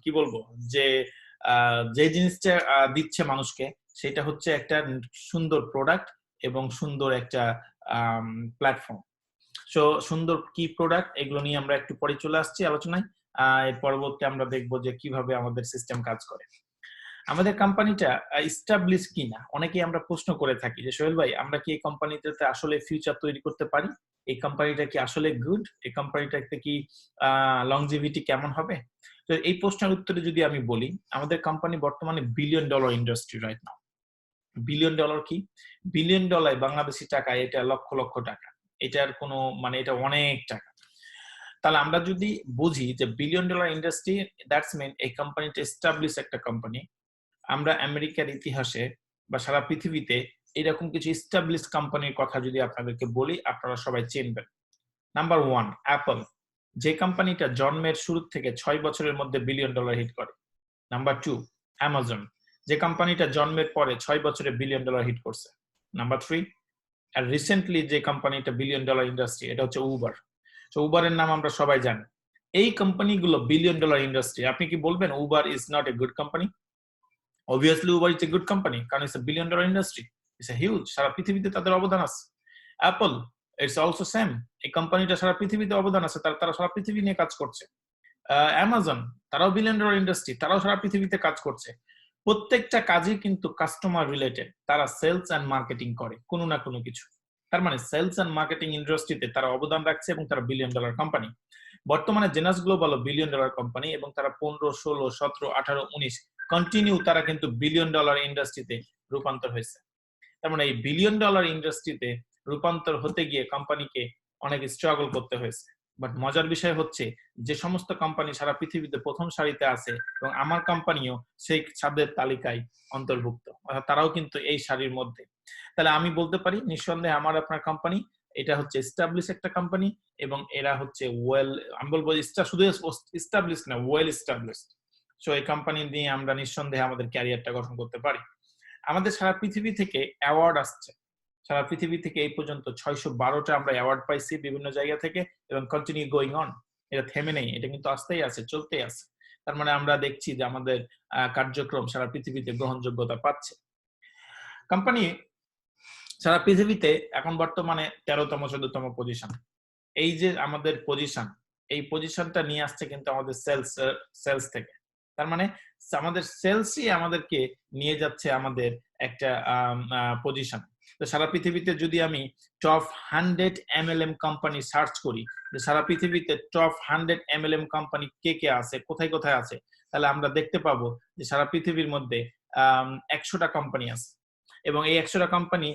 কি বলবো যে যে জিনিসটা দিচ্ছে মানুষকে সেটা হচ্ছে একটা সুন্দর প্রোডাক্ট এবং সুন্দর একটা প্ল্যাটফর্ম। সো সুন্দর কি প্রোডাক্ট এগুলো নিয়ে আমরা একটু পরে চলে আসছি আলোচনায়। এর পরবর্তী আমরা দেখবো যে কিভাবে আমাদের সিস্টেম কাজ করে। আমাদের কোম্পানিটা এস্টাবলিশ কিনা অনেকেই আমরা প্রশ্ন করে থাকি যে সোহেল ভাই আমরা কি এই কোম্পানিটাতে আসলে ফিউচার তৈরি করতে পারি, এই কোম্পানিটা কি আসলে গুড, এই কোম্পানিটাতে কি লংজিভিটি কেমন হবে। তো এই প্রশ্নের উত্তরে যদি আমি বলি আমাদের কোম্পানি বর্তমানে billion dollar industry right now. Billion dollar কি, বিলিয়ন ডলার বাংলাদেশি টাকায় এটা লক্ষ লক্ষ টাকা, এটার কোনো মানে এটা অনেক টাকা। তাহলে আমরা যদি বুঝি যে billion dollar industry that's mean এই কোম্পানিটা এস্টাবলিশ একটা কোম্পানি। আমরা আমেরিকার ইতিহাসে বা সারা পৃথিবীতে এরকম কিছু এস্টাবলিশ কোম্পানির কথা যদি আপনাদেরকে বলি আপনারা সবাই চিনবেন। নাম্বার 1 অ্যাপল, যে কোম্পানিটা জন্মের শুরু থেকে 6 বছরের মধ্যে বিলিয়ন ডলার হিট করে। নাম্বার 2 অ্যামাজন, যে কোম্পানিটা জন্মের পরে 6 বছরে বিলিয়ন ডলার হিট করছে। নাম্বার 3 আর রিসেন্টলি যে কোম্পানিটা বিলিয়ন ডলার ইন্ডাস্ট্রি এটা হচ্ছে উবার। তো উবারের নাম আমরা সবাই জানি। এই কোম্পানিগুলো বিলিয়ন ডলার ইন্ডাস্ট্রি, আপনি কি বলবেন Uber is not a good company? Obviously Uber is a good company কারণ it's a billion dollar industry, it's a huge, সারা পৃথিবীতে তাদের অবদান আছে। অ্যাপল ইটস অলসো সেম, এই কোম্পানিটা সারা পৃথিবীতে অবদান আছে, তারা সারা পৃথিবী নিয়ে কাজ করছে। অ্যামাজন তারাও বিলিয়ন ডলার ইন্ডাস্ট্রি, তারাও সারা পৃথিবীতে কাজ করছে। প্রত্যেকটা কাজই কিন্তু কাস্টমার রিলেটেড, তারা সেলস এন্ড মার্কেটিং করে কোনো না কোনো কিছু। তার মানে সেলস এন্ড মার্কেটিং ইন্ডাস্ট্রিতে তারা অবদান রাখছে এবং তারা বিলিয়ন ডলার কোম্পানি। বর্তমানে genus global billion dollar company এবং তারা 15, 16, 17, 18, 19 কন্টিনিউ তারা কিন্তু বিলিয়ন ডলার ইন্ডাস্ট্রিতে রূপান্তর হয়েছে। তার মানে এই বিলিয়ন ডলার ইন্ডাস্ট্রিতে রূপান্তর হতে গিয়ে কোম্পানিকে অনেক স্ট্রাগল করতে হয়েছে। বাট মজার বিষয় হচ্ছে যে সমস্ত কোম্পানি সারা পৃথিবীতে প্রথম সারিতে আছে এবং আমার কোম্পানিও সেই ছাদের তালিকায় অন্তর্ভুক্ত, অর্থাৎ তারাও কিন্তু এই সারির মধ্যে। তাহলে আমি বলতে পারি নিঃসন্দেহে আমার আপনার কোম্পানি এটা হচ্ছে এস্টাবলিশ একটা কোম্পানি এবং এরা হচ্ছে ওয়েল, আমি বলবো শুধু এস্টাবলিশ না, ওয়েল এস্টাবলিশড। সো এই কোম্পানি নিয়ে আমরা নিঃসন্দেহে আমাদের ক্যারিয়ারটা গঠন করতে পারি। আমাদের সারা পৃথিবী থেকে অ্যাওয়ার্ড আসছে, সারা পৃথিবী থেকে এই পর্যন্ত 612টা আমরা অ্যাওয়ার্ড পাইছি বিভিন্ন জায়গা থেকে এবং কন্টিনিউ গোয়িং অন, এটা থেমে নেই, এটা কিন্তু আসতেই আছে, চলতেই আছে। তার মানে আমরা দেখছি যে আমাদের কার্যক্রম সারা পৃথিবীতে গ্রহণযোগ্যতা পাচ্ছে। কোম্পানি সারা পৃথিবীতে এখন বর্তমানে 13তম 14তম পজিশন। এই যে আমাদের পজিশন, এই পজিশনটা নিয়ে আসছে কিন্তু আমাদের সেলস থেকে। তার মানে আমাদের সেলসই আমাদেরকে নিয়ে যাচ্ছে আমাদের একটা পজিশন। তো সারা পৃথিবীতে যদি আমি টপ 100 MLM কোম্পানি সার্চ করি যে সারা পৃথিবীতে টপ 100 MLM কোম্পানি কে কে আছে, কোথায় কোথায় আছে, তাহলে আমরা দেখতে পাবো যে সারা পৃথিবীর মধ্যে 100টা কোম্পানি আছে এবং এই 100টা কোম্পানি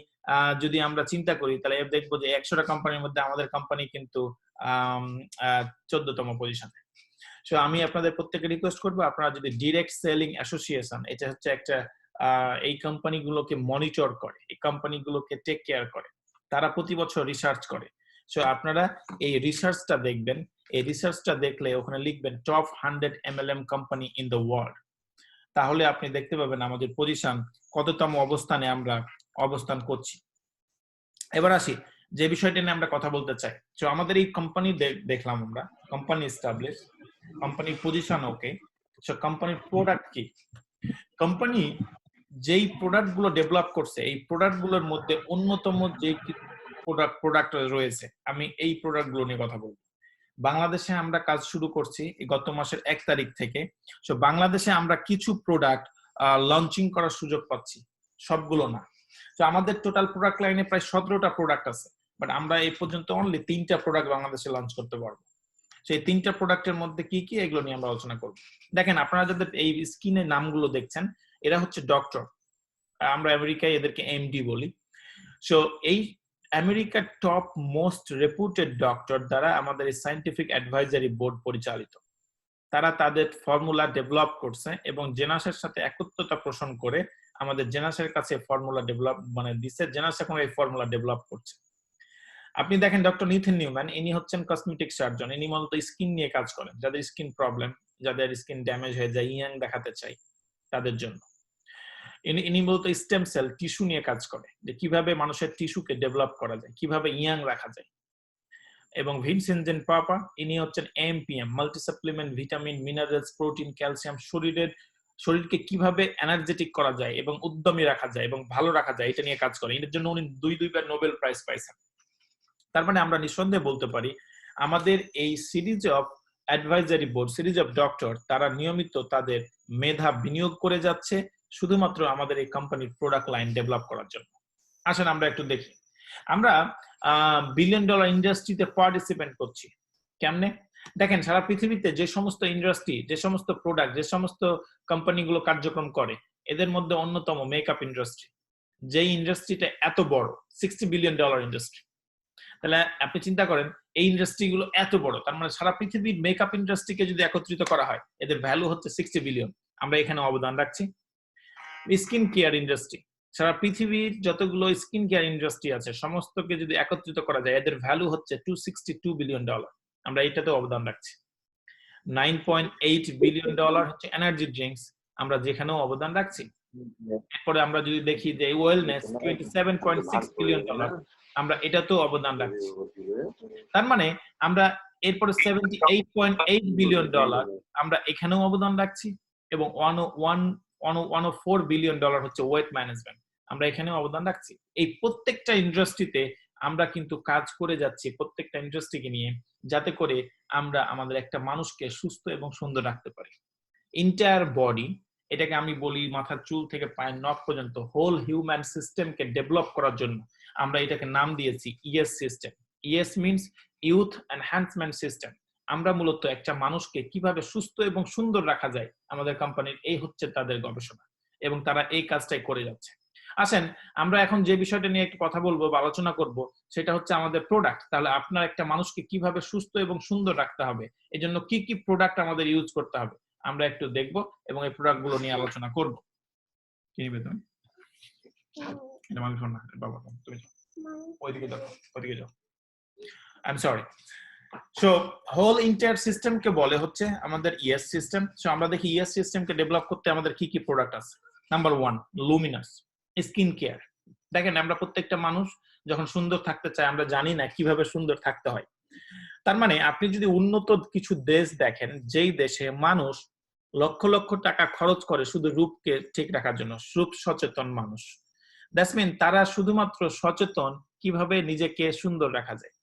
যদি আমরা চিন্তা করি তাহলে দেখবো যে 100টা কোম্পানির মধ্যে আমাদের কোম্পানি কিন্তু 14তম পজিশনে। সো আমি আপনাদের প্রত্যেককে রিকোয়েস্ট করবো আপনারা যদি ডিরেক্ট সেলিং অ্যাসোসিয়েশন, এটা হচ্ছে একটা এই কোম্পানিগুলোকে মনিটর করে, এই কোম্পানিগুলোকে টেক কেয়ার করে, তারা প্রতি বছর রিসার্চ করে। সো আপনারা এই রিসার্চটা দেখবেন, এই রিসার্চটা দেখলে ওখানে লিখবেন top 100 MLM company in the world, তাহলে আপনি দেখতে পাবেন আমাদের পজিশন কততম অবস্থানে আমরা অবস্থান করছি। এবার আসি যে বিষয়টা নিয়ে আমরা কথা বলতে চাই। তো আমাদের এই কোম্পানি দেখলাম আমরা, কোম্পানি এস্টাবলিশ, কোম্পানির পজিশন ওকে। সো কোম্পানির প্রোডাক্ট কি, কোম্পানি যেই প্রোডাক্ট গুলো ডেভেলপ করছে এই প্রোডাক্ট গুলোর মধ্যে অন্যতম যে প্রোডাক্ট রয়েছে, আমি এই প্রোডাক্ট গুলো নিয়ে কথা বলবো। বাংলাদেশে আমরা কাজ শুরু করছি গত মাসের 1 তারিখ থেকে। সো বাংলাদেশে আমরা কিছু প্রোডাক্ট লঞ্চিং করার সুযোগ পাচ্ছি, সবগুলো না। তো আমাদের টোটাল প্রোডাক্ট লাইনে প্রায় 17টা প্রোডাক্ট আছে, বাট আমরা এই পর্যন্ত অনলি 3টা প্রোডাক্ট বাংলাদেশে লঞ্চ করতে পারবো। সেই 3টা প্রোডাক্টের মধ্যে কি কি এগুলো নিয়ে আমরা আলোচনা করব। দেখেন আপনারা যাদের এই স্ক্রিনের নামগুলো দেখছেন এরা হচ্ছে ডক্টর, আমরা আমেরিকায় এদেরকে এমডি বলি। সো এই আমেরিকার টপ মোস্ট রেপুটেড ডক্টর দ্বারা আমাদের এই সায়েন্টিফিক অ্যাডভাইজারি বোর্ড পরিচালিত, তারা তাদের ফর্মুলা ডেভেলপ করছে এবং জেনাসের সাথে একত্রতা পোষণ করে আমাদের জেনাসের কাছে ফর্মুলা ডেভেলপ মানে দিচ্ছে, জেনাস এখন এই ফর্মুলা ডেভেলপ করছে। আপনি দেখেন ডক্টর নিথিন নিউম্যান, ইনি হচ্ছেন কসমেটিক সার্জন, ইনি মূলত স্কিন নিয়ে কাজ করেন, যাদের স্কিন প্রবলেম, যাদের স্কিন ড্যামেজ হয়ে যায়, ইয়াং দেখাতে চাই তাদের জন্য। ইনি মূলত স্টেম সেল টিস্যু নিয়ে কাজ করে, যে কিভাবে মানুষের টিস্যুকে ডেভেলপ করা যায়, কিভাবে ইয়াং রাখা যায়। এবং ভিনসেনজেন পাপা, ইনি হচ্ছেন MPM, multi supplement, vitamin, minerals, protein, calcium, শরীরকে কিভাবে এনার্জেটিক করা যায় এবং উদ্যমী রাখা যায় এবং ভালো রাখা যায় এটা নিয়ে কাজ করে। এর জন্য উনি দুইবার নোবেল প্রাইজ পাইছেন। তার মানে আমরা নিঃসন্দেহে বলতে পারি আমাদের এই series of advisory board, series of doctor, তারা নিয়মিত তাদের মেধা বিনিয়োগ করে যাচ্ছে শুধুমাত্র আমাদের এই কোম্পানির প্রোডাক্ট লাইন ডেভেলপ করার জন্য। আসেন আমরা একটু দেখি, আমরা বিলিয়ন ডলার ইন্ডাস্ট্রিতে পার্টিসিপেট করছি কেমনে। দেখেন সারা পৃথিবীতে যে সমস্ত ইন্ডাস্ট্রি, যে সমস্ত প্রোডাক্ট, যে সমস্ত কোম্পানিগুলো কার্যক্রম করে, এদের মধ্যে অন্যতম মেকআপ ইন্ডাস্ট্রি। যেই ইন্ডাস্ট্রিটা এত বড়, $60 বিলিয়ন ইন্ডাস্ট্রি। তাহলে আপনি চিন্তা করেন এই ইন্ডাস্ট্রিগুলো এত বড়, তার মানে সারা পৃথিবীর মেকআপ ইন্ডাস্ট্রিকে যদি একত্রিত করা হয় এদের ভ্যালু হচ্ছে 60 বিলিয়ন। আমরা এখানে অবদান রাখছি। স্কিন কেয়ার ইন্ডাস্ট্রি, সারা পৃথিবীর যতগুলো স্কিন কেয়ার ইন্ডাস্ট্রি আছে সমস্তকে যদি একত্রিত করা যায় এদের ভ্যালু হচ্ছে $262 বিলিয়ন। আমরা এটাতে অবদান রাখছি। $9.8 বিলিয়ন হচ্ছে এনার্জি ড্রিঙ্কস, আমরা যেখানেও অবদান রাখছি। এরপরে আমরা যদি দেখি যে ওয়েলনেস, $27.6 বিলিয়ন, আমরা এটাতেও অবদান রাখছি। তার মানে আমরা এরপরে $78.8 বিলিয়ন আমরা এখানেও অবদান রাখছি, এবং $104 বিলিয়ন হচ্ছে ওয়েট ম্যানেজমেন্ট, আমরা এখানেও অবদান রাখছি। এই প্রত্যেকটা ইন্ডাস্ট্রিতে আমরা কিন্তু কাজ করে যাচ্ছি, প্রত্যেকটা ইন্ডাস্ট্রিকে নিয়ে, যাতে করে আমরা আমাদের একটা মানুষকে সুস্থ এবং সুন্দর রাখতে পারি। ইন্টায়ার বডি, এটাকে আমি বলি মাথার চুল থেকে পায়ের নখ পর্যন্ত হোল হিউম্যান সিস্টেমকে ডেভেলপ করার জন্য আমরা এটাকে নাম দিয়েছি ES system. ES means youth enhancement system. আমরা মূলত একটা মানুষকে কিভাবে সুস্থ এবং সুন্দর রাখা যায় আমাদের কোম্পানির এই হচ্ছে তাদের গবেষণা, এবং তারা এই কাজটাই করে যাচ্ছে। আসেন আমরা এখন যে বিষয়টা নিয়ে একটু কথা বলবো বা আলোচনা করব সেটা হচ্ছে আমাদের প্রোডাক্ট। তাহলে আপনার একটা মানুষকে কিভাবে সুস্থ এবং সুন্দর রাখতে হবে, এই জন্য কি কি প্রোডাক্ট আমাদের ইউজ করতে হবে আমরা একটু দেখবো এবং এই প্রোডাক্ট গুলো নিয়ে আলোচনা করবো। কি নিবে তুমি? এটা আমার ফোন না, বাবা তুমি ওইদিকে যাও, ওইদিকে যাও। I am sorry. So whole entire সিস্টেমকে বলে হচ্ছে আমাদের ইএস সিস্টেম। সো আমরা দেখি ইএস সিস্টেমকে ডেভেলপ করতে আমাদের কি কি প্রোডাক্ট আছে। Number 1, Luminous skin care. দেখেন আমরা প্রত্যেকটা মানুষ যখন সুন্দর থাকতে চাই আমরা জানি না কিভাবে সুন্দর থাকতে হয়। তার মানে আপনি যদি উন্নত কিছু দেশ দেখেন, যেই দেশে মানুষ লক্ষ লক্ষ টাকা খরচ করে শুধু রূপকে ঠিক রাখার জন্য, রূপ সচেতন মানুষ, দ্যাটস মিন তারা শুধুমাত্র সচেতন কিভাবে নিজেকে সুন্দর রাখা যায়।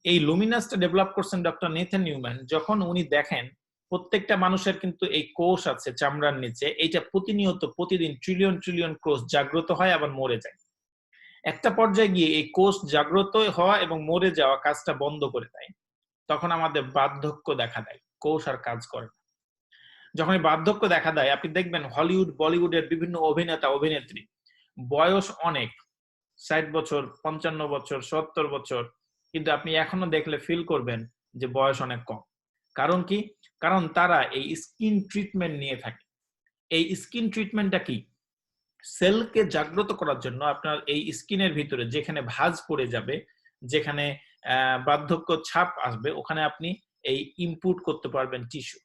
এই লুমিনাসটা ডেভেলপ করছেন ডক্টর নেথান নিউম্যান। যখন উনি দেখেন প্রত্যেকটা মানুষের কিন্তু এই কোষ আছে চামড়ার নিচে, এইটা প্রতিনিয়ত প্রতিদিন ট্রিলিয়ন ট্রিলিয়ন কোষ জাগ্রত হয় আবার মরে যায়। একটা পর্যায়ে গিয়ে এই কোষ জাগ্রত হওয়া এবং মরে যাওয়া কাজটা বন্ধ করে দেয়। তখন আমাদের বার্ধক্য দেখা দেয়, কোষ আর কাজ করে না। যখন এই বার্ধক্য দেখা দেয় আপনি দেখবেন হলিউড বলিউডের বিভিন্ন অভিনেতা অভিনেত্রী বয়স অনেক, 60 বছর, 55 বছর, 70 বছর, কিন্তু আপনি এখনো দেখলে ফিল করবেন যে বয়স অনেক কম। কারণ কি? কারণ তারা এই স্কিন ট্রিটমেন্ট নিয়ে থাকে। এই স্কিন ট্রিটমেন্টটা কি? সেলকে জাগ্রত করার জন্য আপনার এই স্কিনের ভিতরে যেখানে ভাঁজ পড়ে যাবে, যেখানে বার্ধক্য ছাপ আসবে, ওখানে আপনি এই ইনপুট করতে পারবেন টিস্যু,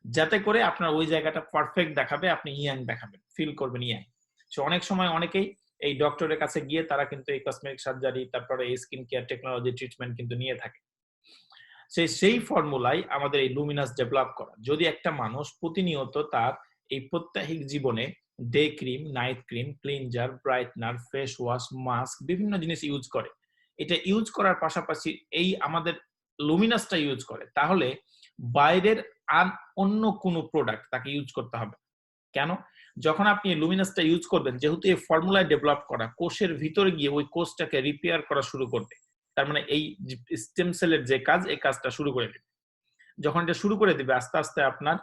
যাতে করে আপনার ওই জায়গাটা পারফেক্ট দেখাবে, আপনি ইয়াং দেখাবেন, ফিল করবেন ইয়াং। সো অনেক সময় অনেকেই এই ডক্টরের কাছে গিয়ে তারা কিন্তু এই কসমেটিক সার্জারি, তারপরে এই স্কিন কেয়ার টেকনোলজি ট্রিটমেন্ট কিন্তু নিয়ে থাকে। সেই ফর্মুলাই আমাদের এই লুমিনাস ডেভেলপ করা। যদি একটা মানুষ প্রতিনিয়ত তার এই প্রত্যাহিক জীবনে day cream, night cream, cleanser, brightener, face wash, mask, বিভিন্ন জিনিস ইউজ করে, এটা ইউজ করার পাশাপাশি এই আমাদের লুমিনাসটা ইউজ করে, তাহলে বাইরের আর অন্য কোনো প্রোডাক্ট তাকে ইউজ করতে হবে। কেন? যখন আপনি লুমিনাসটা ইউজ করবেন, যেহেতু এই ফর্মুলায় ডেভেলপ করা, কোষের ভিতরে গিয়ে ওই কোষটাকে রিপেয়ার করা শুরু করবে। তার মানে এই স্টেম সেলের যে কাজ, এই কাজটা শুরু করে দেবে। যখন এটা শুরু করে দিবে আস্তে আস্তে আপনার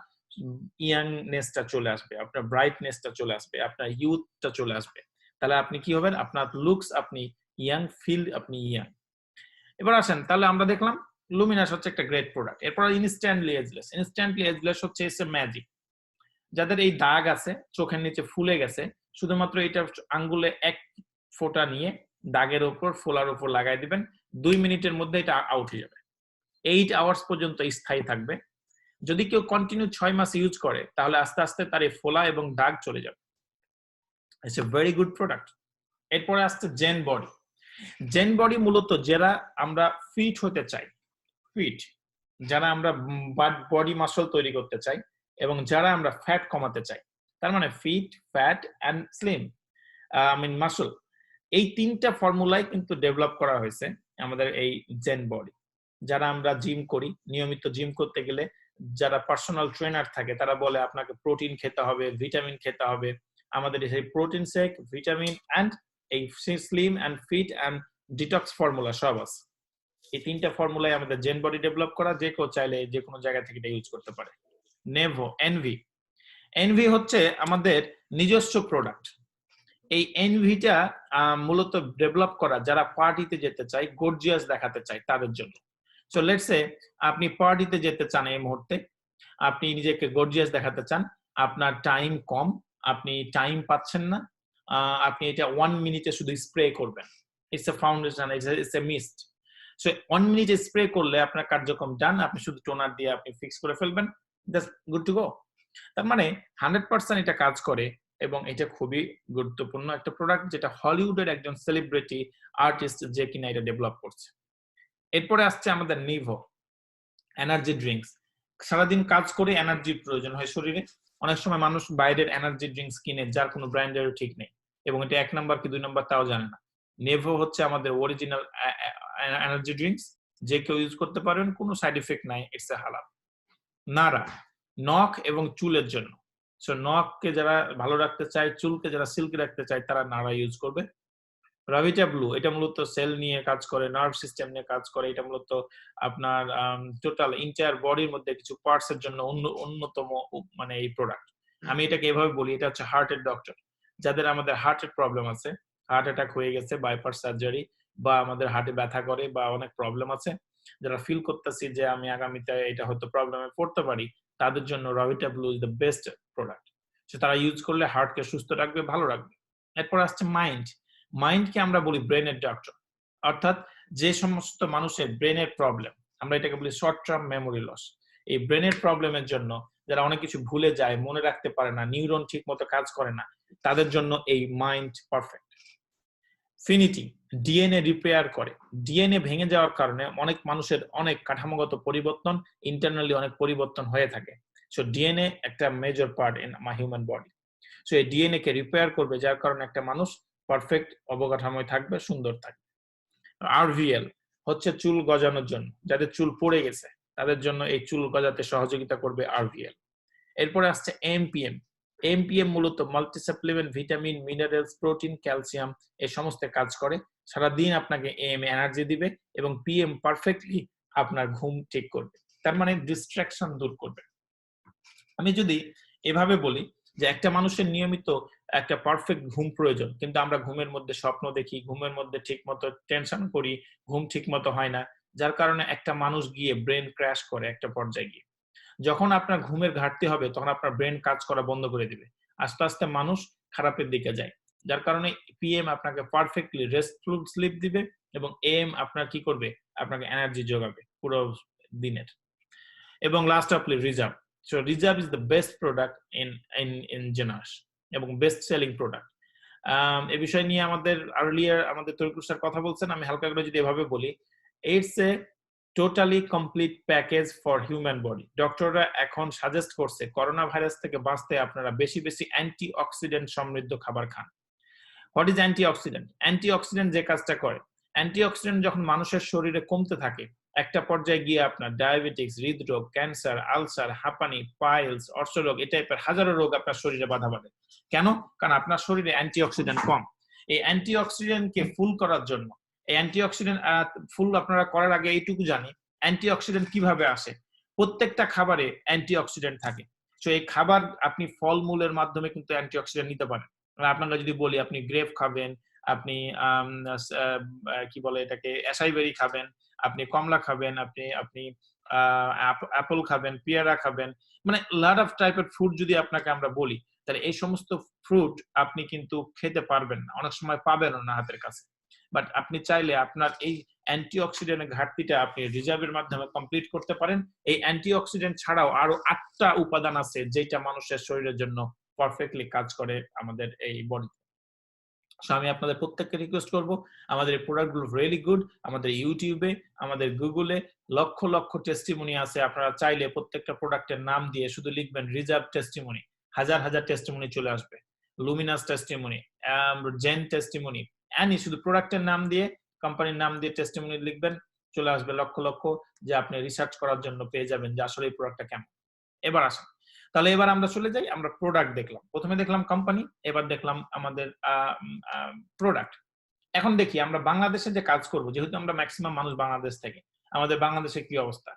ইয়াংনেসটা চলে আসবে, আপনার ব্রাইটনেসটা চলে আসবে, আপনার ইউথটা চলে আসবে। তাহলে আপনি কি হবেন? আপনার লুকস, আপনি ইয়াং ফিল, আপনি ইয়াং। এবার আসেন, তাহলে আমরা দেখলাম লুমিনাস হচ্ছে একটা গ্রেট প্রোডাক্ট। এরপর ইনস্ট্যান্টলি এজলেস। ইনস্ট্যান্টলি এজলেস হচ্ছে এসে ম্যাজিক। যাদের এই দাগ আছে, চোখের নিচে ফুলে গেছে, শুধুমাত্র এটা আঙ্গুলে এক ফোঁটা নিয়ে দাগের উপর, ফোলার উপর লাগাই দিবেন, 2 মিনিটের মধ্যে এটা আউট হয়ে যাবে। 8 আওয়ার্স পর্যন্ত স্থায়ী থাকবে। যদি কেউ কন্টিনিউ 6 মাস ইউজ করে তাহলে আস্তে আস্তে তার এই ফোলা এবং দাগ চলে যাবে। It's a very good product. এরপরে আসছে জেন বডি। জেন বডি মূলত যারা আমরা ফিট হতে চাই, ফিট, যারা আমরা বডি মাসল তৈরি করতে চাই এবং যারা আমরা ফ্যাট কমাতে চাই, তার মানে fit, fat and slim, muscle, এই তিনটা ফর্মুলাই কিন্তু ডেভেলপ করা হয়েছে আমাদের এই জেন বডি। যারা আমরা জিম করি, নিয়মিত জিম করতে গেলে যারা পার্সোনাল ট্রেনার থাকে তারা বলে আপনাকে প্রোটিন খেতে হবে, ভিটামিন খেতে হবে। আমাদের এই প্রোটিন শেক, ভিটামিন অ্যান্ড এই slim and fit and detox formula সব আছে। এই তিনটা ফর্মুলায় আমাদের জেন বডি ডেভেলপ করা, যে কেউ চাইলে যে কোনো জায়গা থেকে এটা ইউজ করতে পারে। নেভো, এনভি, এনভি হচ্ছে আমাদের নিজস্ব প্রোডাক্ট। এই এনভিটা মূলত ডেভেলপ করা যারা পার্টিতে যেতে চায়, গর্জিয়াস দেখাতে চায় তাদের জন্য। সো লেটস সে আপনি পার্টিতে যেতে চান, এই মুহূর্তে আপনি নিজেকে গর্জিয়াস দেখাতে চান, আপনার টাইম কম, আপনি টাইম পাচ্ছেন না, আপনি এটা 1 মিনিটে শুধু স্প্রে করবেন। It's a foundation, it's a mist. So 1 মিনিটে স্প্রে করলে আপনার কার্যক্রম ডান, আপনি শুধু টোনার দিয়ে আপনি ফিক্স করে ফেলবেন, জাস্ট গুড টু গো। তার মানে 100% এটা কাজ করে এবং এটা খুবই গুরুত্বপূর্ণ একটা প্রোডাক্ট, যেটা হলিউডের একজন সেলিব্রিটি আর্টিস্ট যে কিনা এটা ডেভেলপ করছে। এরপরে আসছে আমাদের নিভো, এনার্জি ড্রিঙ্কস। সারাদিন কাজ করে এনার্জির প্রয়োজন হয় শরীরে। অনেক সময় মানুষ বাইরের এনার্জি ড্রিঙ্কস কিনে, যার কোনো ব্র্যান্ডেরও ঠিক নেই এবং এটা 1 নাম্বার কি 2 নাম্বার তাও জানে না। নেভো হচ্ছে আমাদের অরিজিনাল এনার্জি ড্রিঙ্কস, যে কেউ ইউজ করতে পারেন, কোনো সাইড ইফেক্ট নাই, ইটস এ হালাল। নারা, নখ এবং চুলের জন্য। সো নখকে যারা ভালো রাখতে চায়, চুলকে যারা সিল্ক রাখতে চায়, তারা নারা ইউজ করবে। রাভিটা ব্লু, এটা মূলত সেল নিয়ে কাজ করে, নার্ভ সিস্টেম নিয়ে কাজ করে। এটা মূলত আপনার টোটাল এন্টায়ার বডির মধ্যে কিছু পার্টস এর জন্য অন্যতম মানে এই প্রোডাক্ট। আমি এটাকে এভাবে বলি, এটা হচ্ছে হার্টের ডক্টর। যাদের আমাদের হার্টের প্রবলেম আছে, হার্ট অ্যাটাক হয়ে গেছে, বাইপাস সার্জারি, বা আমাদের হার্টে ব্যথা করে, বা অনেক প্রবলেম আছে, যারা ফিল করতেছি যে আমি আগামীতে এটা হয়তো প্রবলেমে পড়তে পারি, তাদের জন্য রাভিটা blue is the best product. So তারা ইউজ করলে হার্টকে সুস্থ রাখবে, ভালো রাখবে। এরপর আসছে মাইন্ড। মাইন্ডকে আমরা বলি ব্রেনের ডক্টর, অর্থাৎ যে সমস্ত মানুষের ব্রেনের প্রবলেম, আমরা এটাকে বলি শর্ট টার্ম মেমোরি লস। এই ব্রেনের প্রবলেমের জন্য যারা অনেক কিছু ভুলে যায়, মনে রাখতে পারে না, নিউরন ঠিক মতো কাজ করে না, তাদের জন্য এই মাইন্ড পারফেক্ট। ফিনিটি, ডিএনএ রিপেয়ার করে। ডিএনএ ভেঙে যাওয়ার কারণে অনেক মানুষের অনেক কাঠামোগত পরিবর্তন, ইন্টারনালি অনেক পরিবর্তন হয়ে থাকে। সো ডিএনএ একটা major part in human body. So এই ডিএনএ কে রিপেয়ার করবে, যার কারণে একটা মানুষ পারফেক্ট অবকাঠামোয় থাকবে, সুন্দর থাকবে। আরভিএল হচ্ছে চুল গজানোর জন্য, যাদের চুল পড়ে গেছে তাদের জন্য এই চুল গজাতে সহযোগিতা করবে আরভিএল। এরপরে আসছে এমপিএম। এমপিএম মূলত multi supplement, vitamin, minerals, protein, calcium এই সমস্ত কাজ করে। সারাদিন আপনাকে এম এনার্জি দিবে এবং পিএম পারফেক্টলি আপনার ঘুম ঠিক করবে, তার মানে ডিস্ট্রাকশন দূর করবে। আমি যদি এভাবে বলি যে একটা মানুষের নিয়মিত একটা পারফেক্ট ঘুম প্রয়োজন, কিন্তু আমরা ঘুমের মধ্যে স্বপ্ন দেখি, ঘুমের মধ্যে ঠিক মতো টেনশন করি, ঘুম ঠিক মতো হয় না, যার কারণে একটা মানুষ গিয়ে ব্রেন ক্র্যাশ করে একটা পর্যায়ে গিয়ে। যখন আপনার ঘুমের ঘাটতি হবে, তখন আপনার ব্রেন কাজ করা বন্ধ করে দিবে, আস্তে আস্তে মানুষ খারাপের দিকে যায়, যার কারণে পিএম আপনাকে পারফেক্টলি রেস্টফুল স্লিপ দিবে এবং এম আপনার কি করবে, আপনাকে এনার্জি যোগাবে পুরো দিনের। এবং last of reserve. So reserve is the best product in genus এবং বেস্ট সেলিং প্রোডাক্ট। এই বিষয় নিয়ে আমাদের আর্লিয়ার আমাদের তরিকুল স্যার কথা বলছেন, আমি হালকা করে যদি এভাবে বলি, it's a totally complete package for human body. ডক্টররা এখন সাজেস্ট করছে করোনা ভাইরাস থেকে বাঁচতে আপনারা বেশি বেশি অ্যান্টি অক্সিডেন্ট সমৃদ্ধ খাবার খান। What is antioxidant? Antioxidant যে কাজটা করে, অ্যান্টি অক্সিডেন্ট যখন মানুষের শরীরে কমতে থাকে, একটা পর্যায়ে গিয়ে আপনার ডায়াবেটিক্স, হৃদরোগ, ক্যান্সার, আলসার, হাঁপানি, পাইলস, অর্শরোগ, এই টাইপের হাজারো রোগ আপনার শরীরে বাধা বাঁধে। কেন? কারণ আপনার শরীরে অ্যান্টি অক্সিডেন্ট কম। এই অ্যান্টি অক্সিডেন্টকে ফুল করার জন্য, এই অ্যান্টি অক্সিডেন্ট ফুল আপনারা করার আগে এইটুকু জানি, অ্যান্টি অক্সিডেন্ট কিভাবে আসে। প্রত্যেকটা খাবারে অ্যান্টি অক্সিডেন্ট থাকে। তো এই খাবার আপনি ফলমূলের মাধ্যমে কিন্তু অ্যান্টি অক্সিডেন্ট নিতে পারেন। আপনারা যদি বলি আপনি গ্রেপ খাবেন, আপনি কি বলে এটাকে অ্যাসাই বেরি খাবেন, আপনি কমলা খাবেন, আপনি আপনি অ্যাপল খাবেন, পেয়ারা খাবেন, মানে লট অফ টাইপের ফ্রুট যদি আপনাকে আমরা বলি, তাহলে এই সমস্ত ফ্রুট আপনি কিন্তু খেতে পারবেন না, অনেক সময় পাবেনও না হাতের কাছে। বাট আপনি চাইলে আপনার এই অ্যান্টিঅক্সিডেন্টের ঘাটতিটা আপনি রিজার্ভের মাধ্যমে কমপ্লিট করতে পারেন। এই অ্যান্টিঅক্সিডেন্ট ছাড়াও আরো 8টা উপাদান আছে যেটা মানুষের শরীরের জন্য পারফেক্টলি কাজ করে আমাদের এই বডি। সো আমি আপনাদের প্রত্যেককে রিকোয়েস্ট করব, আমাদের এই প্রোডাক্টগুলো রিয়েলি গুড। আমাদের ইউটিউবে, আমাদের গুগলে লক্ষ লক্ষ টেস্টিমনি আছে। আপনারা চাইলে প্রত্যেকটা প্রোডাক্টের নাম দিয়ে শুধু লিখবেন রিজার্ভ টেস্টিমনি, হাজার হাজার টেস্টিমনি চলে আসবে। লুমিনাস টেস্টিমনি, জেন টেস্টিমনি, শুধু প্রোডাক্টের নাম দিয়ে, কোম্পানির নাম দিয়ে টেস্টিমনি লিখবেন, চলে আসবে লক্ষ লক্ষ, যে আপনি রিসার্চ করার জন্য পেয়ে যাবেন যে আসলে এই প্রোডাক্টটা কেমন। এবার আসেন, তাহলে এবার আমরা চলে যাই। আমরা প্রোডাক্ট দেখলাম, প্রথমে দেখলাম কোম্পানি, এবার দেখলাম আমাদের প্রোডাক্ট। এখন দেখি আমরা বাংলাদেশে যে কাজ করব, যেহেতু আমরা ম্যাক্সিমাম মানুষ বাংলাদেশ থেকে, আমাদের বাংলাদেশে কি অবস্থা।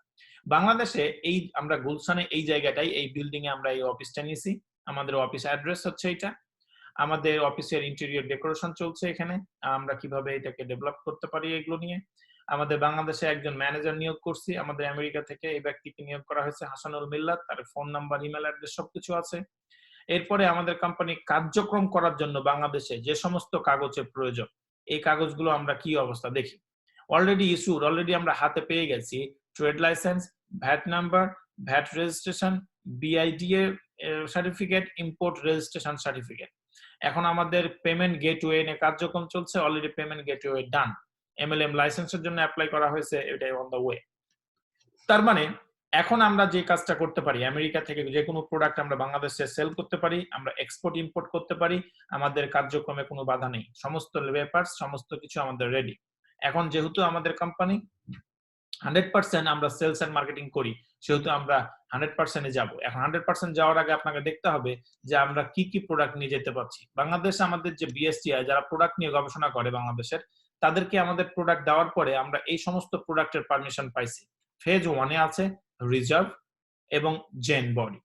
বাংলাদেশে এই আমরা গুলশানে এই জায়গাটাই, এই বিল্ডিং এ আমরা এই অফিসটা নিয়েছি। আমাদের অফিস অ্যাড্রেস হচ্ছে এটা। আমাদের অফিসের ইন্টেরিয়র ডেকোরেশন চলছে এখানে, আমরা কিভাবে এটাকে ডেভেলপ করতে পারি এগুলো নিয়ে। আমাদের বাংলাদেশে একজন ম্যানেজার নিয়োগ করছি, আমাদের আমেরিকা থেকে এই ব্যক্তিকে নিয়োগ করা হয়েছে, হাসানুল মিল্লাত। তার ফোন নাম্বার, ইমেল অ্যাড্রেস সবকিছু আছে। এরপরে আমাদের কোম্পানি কার্যক্রম করার জন্য বাংলাদেশে যে সমস্ত কাগজের প্রয়োজন, এই কাগজগুলো আমরা কি অবস্থা দেখি। অলরেডি ইস্যুড, অলরেডি আমরা হাতে পেয়ে গেছি trade licence, VAT number, VAT registration, BIDA certificate, import registration certificate. এখন আমাদের পেমেন্ট গেটওয়ে নিয়ে কার্যক্রম চলছে, অলরেডি পেমেন্ট গেটওয়ে ডান। এমএলএম লাইসেন্সের জন্য অ্যাপ্লাই করা হয়েছে, এটাই অন দ্য ওয়ে। তার মানে এখন আমরা যে কাজটা করতে পারি, আমেরিকা থেকে যে কোনো প্রোডাক্ট আমরা বাংলাদেশে সেল করতে পারি, আমরা এক্সপোর্ট ইম্পোর্ট করতে পারি, আমাদের কার্যক্রমে কোনো বাধা নেই, সমস্ত পেপারস সমস্ত কিছু আমাদের রেডি। এখন যেহেতু আমাদের কোম্পানি 100% আমরা সেলস এন্ড মার্কেটিং করি, সেহেতু আমরা 100% যাব। এখন 100% যাওয়ার আগে আপনাকে দেখতে হবে যে আমরা কি কি প্রোডাক্ট নিয়ে যেতে পারছি। বাংলাদেশে আমাদের যে বিএসটিআই, যারা প্রোডাক্ট নিয়ে গবেষণা করে বাংলাদেশের, তাদেরকে আমাদের প্রোডাক্ট দেওয়ার পরে আমরা এই সমস্ত প্রোডাক্টের পারমিশন পাইছি। ফেজ 1 এ আছে রিজার্ভ এবং জেন বডি।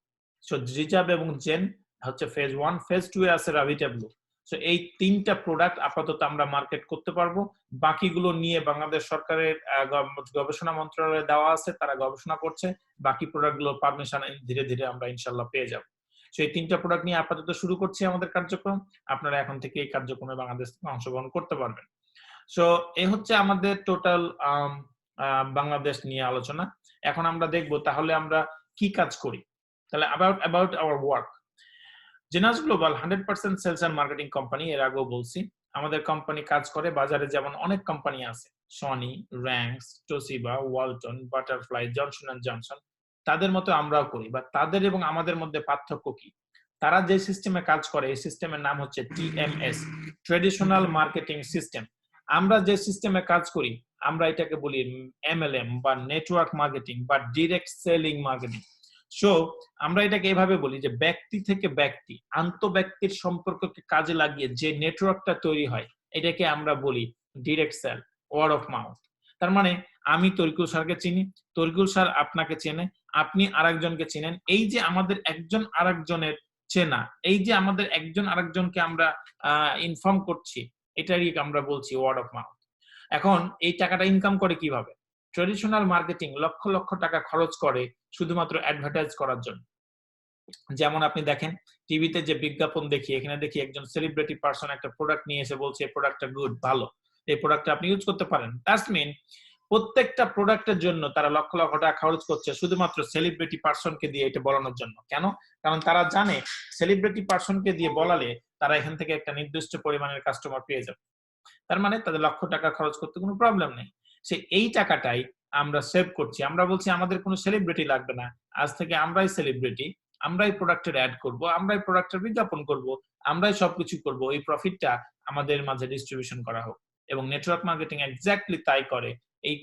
সো রিজার্ভ এবং জেন হচ্ছে ফেজ 1। ফেজ 2 এ আছে রাভিটেবলো। সো এই তিনটা প্রোডাক্ট আপাতত আমরা মার্কেট করতে পারবো। বাকিগুলো নিয়ে বাংলাদেশ সরকারের গবেষণা মন্ত্রণালয়ে দেওয়া আছে, তারা গবেষণা করছে। বাকি প্রোডাক্টগুলো পারমিশন ধীরে ধীরে আমরা ইনশাল্লাহ পেয়ে যাব। সো এই তিনটা প্রোডাক্ট নিয়ে আপাতত শুরু করছি আমাদের কার্যক্রম। আপনারা এখন থেকে এই কার্যক্রমে বাংলাদেশ থেকে অংশগ্রহণ করতে পারবেন। সো এই হচ্ছে আমাদের টোটাল বাংলাদেশ নিয়ে আলোচনা। এখন আমরা দেখব তাহলে আমরা কি কাজ করি। তাহলে about our work, Genus global 100% sales and marketing company. এর আগেও বলছি আমাদের কোম্পানি কাজ করে বাজারে যেমন অনেক কোম্পানি আছে, Sony, Rangs, Toshiba, Walton, Butterfly, Johnson and Johnson, তাদের মতো আমরাও করি। বা তাদের এবং আমাদের মধ্যে পার্থক্য কি? তারা যে সিস্টেমে কাজ করে, এই সিস্টেমের নাম হচ্ছে টিএমএস, ট্রেডিশনাল মার্কেটিং সিস্টেম। আমরা যে সিস্টেমে কাজ করি, আমরা এটাকে বলি এমএলএম বা নেটওয়ার্ক মার্কেটিং বা ডিরেক্ট সেলিং মার্কেটিং। সো আমরা এটাকে এভাবে বলি যে ব্যক্তি থেকে ব্যক্তি, আন্তঃব্যক্তির সম্পর্ককে কাজে লাগিয়ে যে নেটওয়ার্কটা তৈরি হয়, এটাকে আমরা বলি direct sale, word of mouth. তার মানে আমি তরিকুল স্যারকে চিনি, তরিকুল স্যার আপনাকে চেনে, আপনি আরেকজনকে চেনেন। এই যে আমাদের একজন আরেকজনের চেনা, এই যে আমাদের একজন আরেকজনকে আমরা ইনফর্ম করছি, এটারই আমরা বলছি ওয়ার্ড অফ মাউথ। এখন এই টাকাটা ইনকাম করে কিভাবে? ট্রেডিশনাল মার্কেটিং লক্ষ লক্ষ টাকা খরচ করে শুধুমাত্র অ্যাডভার্টাইজ করার জন্য। যেমন আপনি দেখেন টিভিতে যে বিজ্ঞাপন দেখি, এখানে দেখি একজন সেলিব্রিটি পারসন একটা প্রোডাক্ট নিয়ে এসে বলছে এই প্রোডাক্টটা গুড, ভালো, এই প্রোডাক্টটা আপনি ইউজ করতে পারেন। দ্যাটস মিন প্রত্যেকটা প্রোডাক্টের জন্য তারা লক্ষ লক্ষ টাকা খরচ করছে শুধুমাত্র সেলিব্রিটি পারসনকে দিয়ে এটা বলানোর জন্য। কেন? কারণ তারা জানে সেলিব্রিটি পারসনকে দিয়ে বলালে তারা এখান থেকে একটা নির্দিষ্ট পরিমাণের কাস্টমার পেয়ে যাবে। তার মানে তাদের লক্ষ টাকা খরচ করতে কোনো প্রবলেম নেই। সে এই টাকাটাই আমরা সেভ করছি। আমরা বলছি আমাদের কোনো সেলিব্রিটি লাগবে না, আজ থেকে আমরাই সেলিব্রিটি, আমরাই প্রোডাক্টের অ্যাড করব, আমরাই প্রোডাক্টের বিজ্ঞাপন করব, আমরাই সবকিছু করব। এই প্রফিটটা আমাদের মাঝে ডিস্ট্রিবিউশন করা হোক। এবং নেটওয়ার্ক মার্কেটিং এক্স্যাক্টলি তাই করে। এই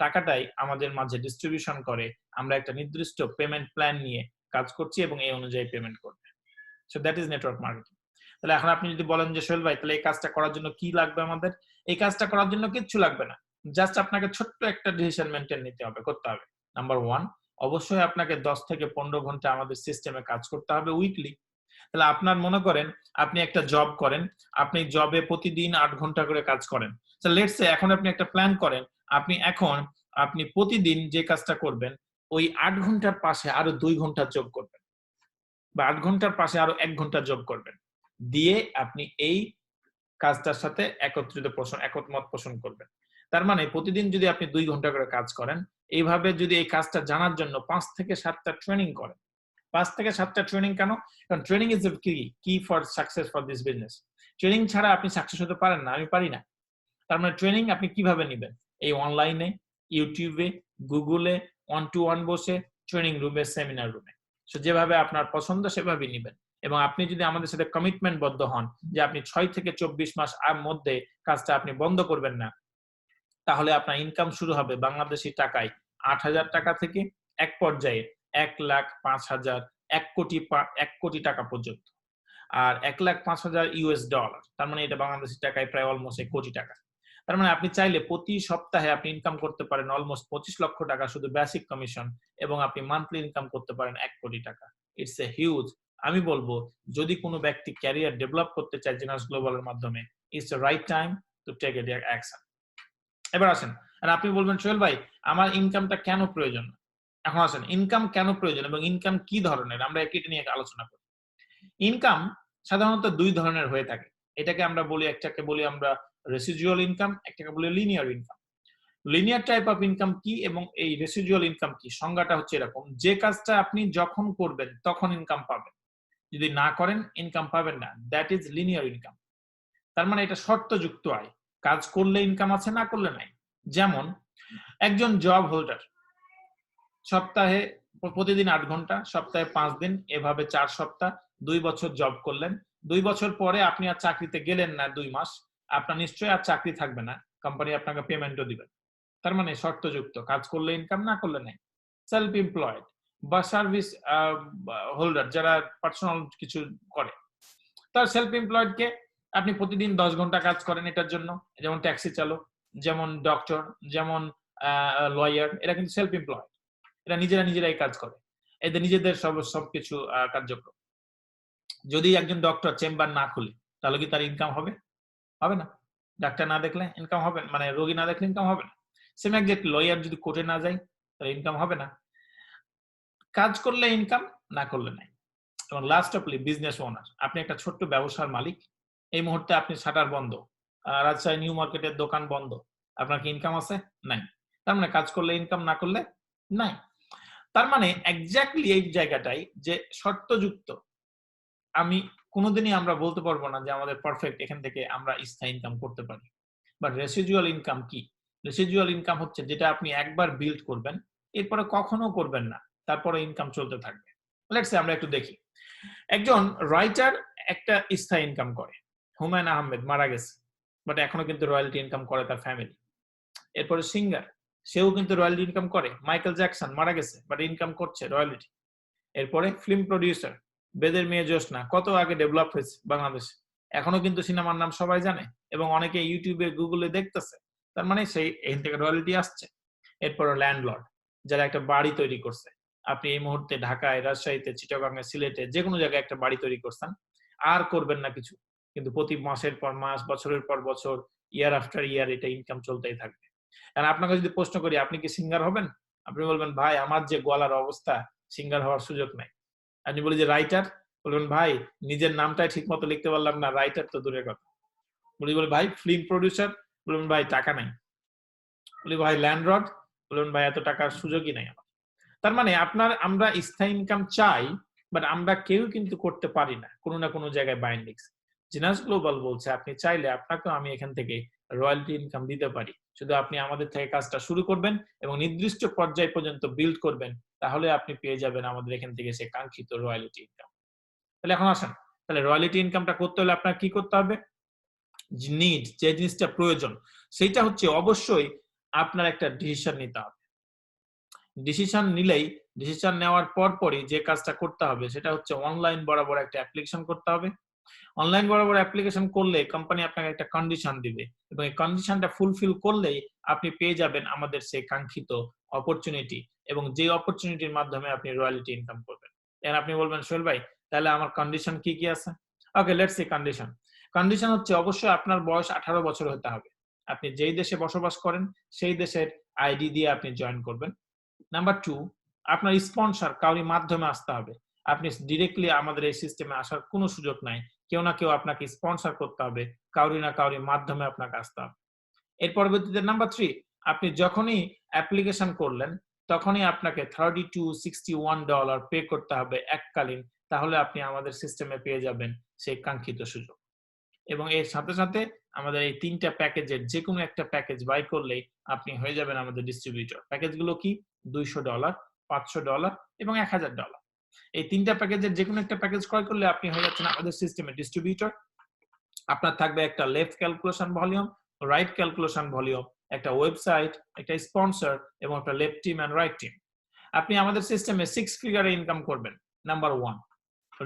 টাকাটাই আমাদের মাঝে ডিস্ট্রিবিউশন করে। আমরা একটা নির্দিষ্ট পেমেন্ট প্ল্যান নিয়ে কাজ করছি এবং এই অনুযায়ী পেমেন্ট করবে। So that is network marketing. তাহলে এখন আপনি যদি বলেন যে সোহেল ভাই তাহলে এই কাজটা করার জন্য কি লাগবে আমাদের? এই কাজটা করার জন্য কিচ্ছু লাগবে না, জাস্ট আপনাকে ছোট্ট একটা ডিসিশন মেনটেন নিতে হবে, করতে হবে। নাম্বার 1, অবশ্যই আপনাকে 10 থেকে 15 ঘন্টা আমাদের সিস্টেমে কাজ করতে হবে উইকলি। তাহলে আপনার মনে করেন আপনি একটা জব করেন, আপনি জবে প্রতিদিন 8 ঘন্টা করে কাজ করেন। সো লেটস সে এখন আপনি একটা প্ল্যান করেন, আপনি প্রতিদিন যে কাজটা করবেন ওই 8 ঘন্টার পাশে আরো 2 ঘন্টা যোগ করবেন, বা 8 ঘন্টার পাশে আরো 1 ঘন্টা যোগ করবেন, দিয়ে আপনি এই কাজটার সাথে একমত পোষণ করবেন। তার মানে প্রতিদিন যদি আপনি 2 ঘন্টা করে কাজ করেন, এইভাবে যদি এই কাজটা জানার জন্য 5 থেকে 7টা ট্রেনিং করেন, 5 থেকে 7টা ট্রেনিং কেন? কারণ ট্রেনিং ইজ দ্য কি for success for this business. Training ছাড়া আপনি সাকসেস হতে পারেন না, আমি পারি না। তার মানে ট্রেনিং আপনি কিভাবে নিবেন? এই অনলাইনে, ইউটিউবে, গুগলে, ওয়ান টু ওয়ান বসে, ট্রেনিং রুমে, সেমিনার রুমে। সো যেভাবে আপনার পছন্দ সেভাবেই নিবেন। এবং আপনি যদি আমাদের সাথে কমিটমেন্ট বদ্ধ হন যে আপনি 6 থেকে 24 মাস মধ্যে কাজটা আপনি বন্ধ করবেন না, তাহলে আপনার ইনকাম শুরু হবে বাংলাদেশি টাকায় 8,000 টাকা থেকে এক পর্যায়ে 1,05,000, 1 কোটি টাকা পর্যন্ত। আর 1,05,000 ইউএস ডলার, তার মানে এটা বাংলাদেশি টাকায় প্রায় অলমোস্ট 1 কোটি টাকা। তার মানে আপনি চাইলে প্রতি সপ্তাহে আপনি ইনকাম করতে পারেন অলমোস্ট 25 লক্ষ টাকা শুধু বেসিক কমিশন, এবং আপনি মান্থলি ইনকাম করতে পারেন 1 কোটি টাকা। It's a huge. আমি বলবো যদি কোনো ব্যক্তি ক্যারিয়ার ডেভেলপ করতে চায় জিনাস গ্লোবালের মাধ্যমে, it's the right time to take a action. এবার আসেন, আর আপনি বলবেন সোহেল ভাই আমার ইনকামটা কেন প্রয়োজন? এখন আসেন, ইনকাম কেন প্রয়োজন এবং ইনকাম কি ধরনের, আমরা এটা নিয়ে আলোচনা করি। ইনকাম সাধারণত 2 ধরনের হয়ে থাকে। এটাকে আমরা বলি, একটাকে বলি আমরা রেসিডুয়াল ইনকাম, একটাকে বলি linear income. Linear type of income কি এবং এই রেসিডুয়াল ইনকাম কি, সংজ্ঞাটা হচ্ছে এরকম: যে কাজটা আপনি যখন করবেন তখন ইনকাম পাবেন, যদি না করেন ইনকাম পাবেন না, দ্যাট ইজ লিনিয়ার ইনকাম। তার মানে এটা শর্তযুক্ত আয়, কাজ করলে ইনকাম আছে, না করলে নাই। যেমন একজন জব হোল্ডার সপ্তাহে প্রতিদিন 8 ঘন্টা, সপ্তাহে 5 দিন, এভাবে 4 সপ্তাহ, 2 বছর জব করলেন। 2 বছর পরে আপনি আর চাকরিতে গেলেন না 2 মাস, আপনার নিশ্চয়ই আর চাকরি থাকবে না, কোম্পানি আপনাকে পেমেন্টও দিবেন। তার মানে শর্তযুক্ত, কাজ করলে ইনকাম, না করলে নাই। সেলফ এমপ্লয়েড বা সার্ভিস হোল্ডার যারা পার্সোনাল কিছু করে, তার সেলফ এমপ্লয়েড কে আপনি প্রতিদিন 10 ঘন্টা কাজ করেন এটার জন্য, যেমন ট্যাক্সি চালক, যেমন ডক্টর, যেমন লয়ার, এরা কিন্তু সেলফ এমপ্লয়েড, এরা নিজেরাই কাজ করে, এদের নিজেদের সবকিছু কার্যক্রম। যদি একজন ডক্টর চেম্বার না খুলে তাহলে কি তার ইনকাম হবে? হবে না। ডাক্তার না দেখলে ইনকাম হবে, মানে রোগী না দেখলে ইনকাম হবে না। সেম এক্সাক্ট লয়ার যদি কোর্টে না যায় তাহলে ইনকাম হবে না। কাজ করলে ইনকাম, না করলে নাই। এবং লাস্ট অফলি বিজনেস ওনার, আপনি একটা ছোট্ট ব্যবসার মালিক, এই মুহূর্তে আপনি শাটার বন্ধ, রাজশাহী নিউ মার্কেটের দোকান বন্ধ, আপনার কি ইনকাম আছে? নাই। তার মানে কাজ করলে ইনকাম, না করলে নাই। তার মানে এক্স্যাক্টলি এই জায়গাটাই যে শর্তযুক্ত, আমি কোনোদিনই আমরা বলতে পারবো না যে আমাদের পারফেক্ট এখান থেকে আমরা স্থায়ী ইনকাম করতে পারি। বাট রেসিডুয়াল ইনকাম কি? রেসিডুয়াল ইনকাম হচ্ছে যেটা আপনি একবার বিল্ড করবেন, এরপরে কখনো করবেন না, তারপরে ইনকাম চলতে থাকবে। লেটস সে আমরা একটু দেখি। একজন রাইটার একটা স্থায়ী ইনকাম করে, হুমায়ুন আহমেদ মারা গেছে, বাট এখনো কিন্তু রয়্যালটি ইনকাম করে তার ফ্যামিলি। এরপরে সিঙ্গার, সেও কিন্তু রয়্যালটি ইনকাম করে। মাইকেল জ্যাকসন মারা গেছে, বাট ইনকাম করছে রয়্যালটি। এরপরে ফিল্ম প্রডিউসার, বেদের মেয়ে জ্যোৎস্না কত আগে ডেভেলপ হয়েছে বাংলাদেশে, এখনো কিন্তু সিনেমার নাম সবাই জানে এবং অনেকে ইউটিউবে গুগলে দেখতেছে, তার মানে সেই এখান থেকে রয়্যালটি আসছে। এরপর ল্যান্ডলর্ড, যারা একটা বাড়ি তৈরি করছে, আপনি এই মুহূর্তে ঢাকায়, রাজশাহীতে, চিটাগাঙে, সিলেটে যে কোনো জায়গায় একটা বাড়ি তৈরি করছেন, আর করবেন না কিছু, কিন্তু প্রতি মাসের পর মাস, বছরের পর বছর, ইয়ার আফটার ইয়ার এটা ইনকাম চলতেই থাকবে। আর আপনাকে যদি প্রশ্ন করি আপনি কি সিঙ্গার হবেন, আপনি বলবেন ভাই আমার যে গলার অবস্থা, সিঙ্গার হওয়ার সুযোগ নাই। আপনি বলি যে রাইটার, বলবেন ভাই নিজের নামটাই ঠিক মতো লিখতে পারলাম না, রাইটার তো দূরের কথা। বলি ভাই ফিল্ম প্রডিউসার, বলবেন ভাই টাকা নাই। বলি ভাই ল্যান্ডলর্ড, বলবেন ভাই এত টাকার সুযোগই নাই আমার। তার মানে আমরা স্থায়ী ইনকাম চাই, বাট আমরা কেউ কিন্তু করতে পারি না, কোনো না কোনো জায়গায় বাইন্ডিংস। জিনাস গ্লোবাল বলছে আপনি চাইলে আপনাকেও আমি এখান থেকে রয়্যালটি ইনকাম দিতে পারি, শুধু আপনি আমাদের থেকে কাজটা শুরু করবেন এবং নির্দিষ্ট পর্যায় পর্যন্ত বিল্ড করবেন, তাহলে আপনি পেয়ে যাবেন আমাদের এখান থেকে সে কাঙ্ক্ষিত রয়্যালটি ইনকাম। তাহলে এখন আসেন, তাহলে রয়্যালটি ইনকামটা করতে হলে আপনার কি করতে হবে? নিড, যে জিনিসটা প্রয়োজন, সেটা হচ্ছে অবশ্যই আপনার একটা ডিসিশন নিতে হবে। ডিসিশন নিলেই, ডিসিশন নেওয়ার পরপরই যে কাজটা করতে হবে সেটা হচ্ছে অনলাইন বরাবর একটা অ্যাপ্লিকেশন করতে হবে। অনলাইন বরাবর অ্যাপ্লিকেশন করলে কোম্পানি আপনাকে একটা কন্ডিশন দিবে এবং এই কন্ডিশনটা ফুলফিল করলেই আপনি পেয়ে যাবেন আমাদের সেই কাঙ্ক্ষিত অপরচুনিটি, এবং যে অপরচুনিটির মাধ্যমে আপনি রয়্যালটি ইনকাম করবেন। এখন আপনি বলবেন সোহেল ভাই তাহলে আমার কন্ডিশন কি কি আছে? ওকে, লেটস সি কন্ডিশন। কন্ডিশন হচ্ছে অবশ্যই আপনার বয়স 18 বছর হতে হবে। আপনি যেই দেশে বসবাস করেন সেই দেশের আইডি দিয়ে আপনি জয়েন করবেন। নাম্বার 2, আপনার স্পন্সর কারোর মাধ্যমে আসতে হবে। আপনি ডিরেক্টলি আমাদের এই সিস্টেমে আসার কোনো সুযোগ নাই, কেউ না কেউ আপনাকে স্পন্সর করতে হবে, কারোর না কারোর মাধ্যমে আপনাকে আসতে হবে। এর পরবর্তীতে নাম্বার 3, আপনি যখনই অ্যাপ্লিকেশন করলেন তখনই আপনাকে $32.61 পে করতে হবে এককালীন, তাহলে আপনি আমাদের সিস্টেমে পেয়ে যাবেন সেই কাঙ্ক্ষিত সুযোগ। এবং এর সাথে সাথে আমাদের এই ৩টা প্যাকেজের যেকোনো একটা প্যাকেজ বাই করলেই আপনি হয়ে যাবেন আমাদের ডিস্ট্রিবিউটর। প্যাকেজগুলো কি? $200, $500 এবং $1000। এই ৩টা প্যাকেজের যেকোনো একটা প্যাকেজ ক্রয় করলে আপনি হয়ে যাচ্ছেন আমাদের সিস্টেমের ডিস্ট্রিবিউটর। আপনার থাকবে একটা left calculation volume, right calculation volume, একটা ওয়েবসাইট, একটা স্পন্সর এবং একটা left team and right team. আপনি আমাদের সিস্টেমে 6 ফিগারে ইনকাম করবেন। Number 1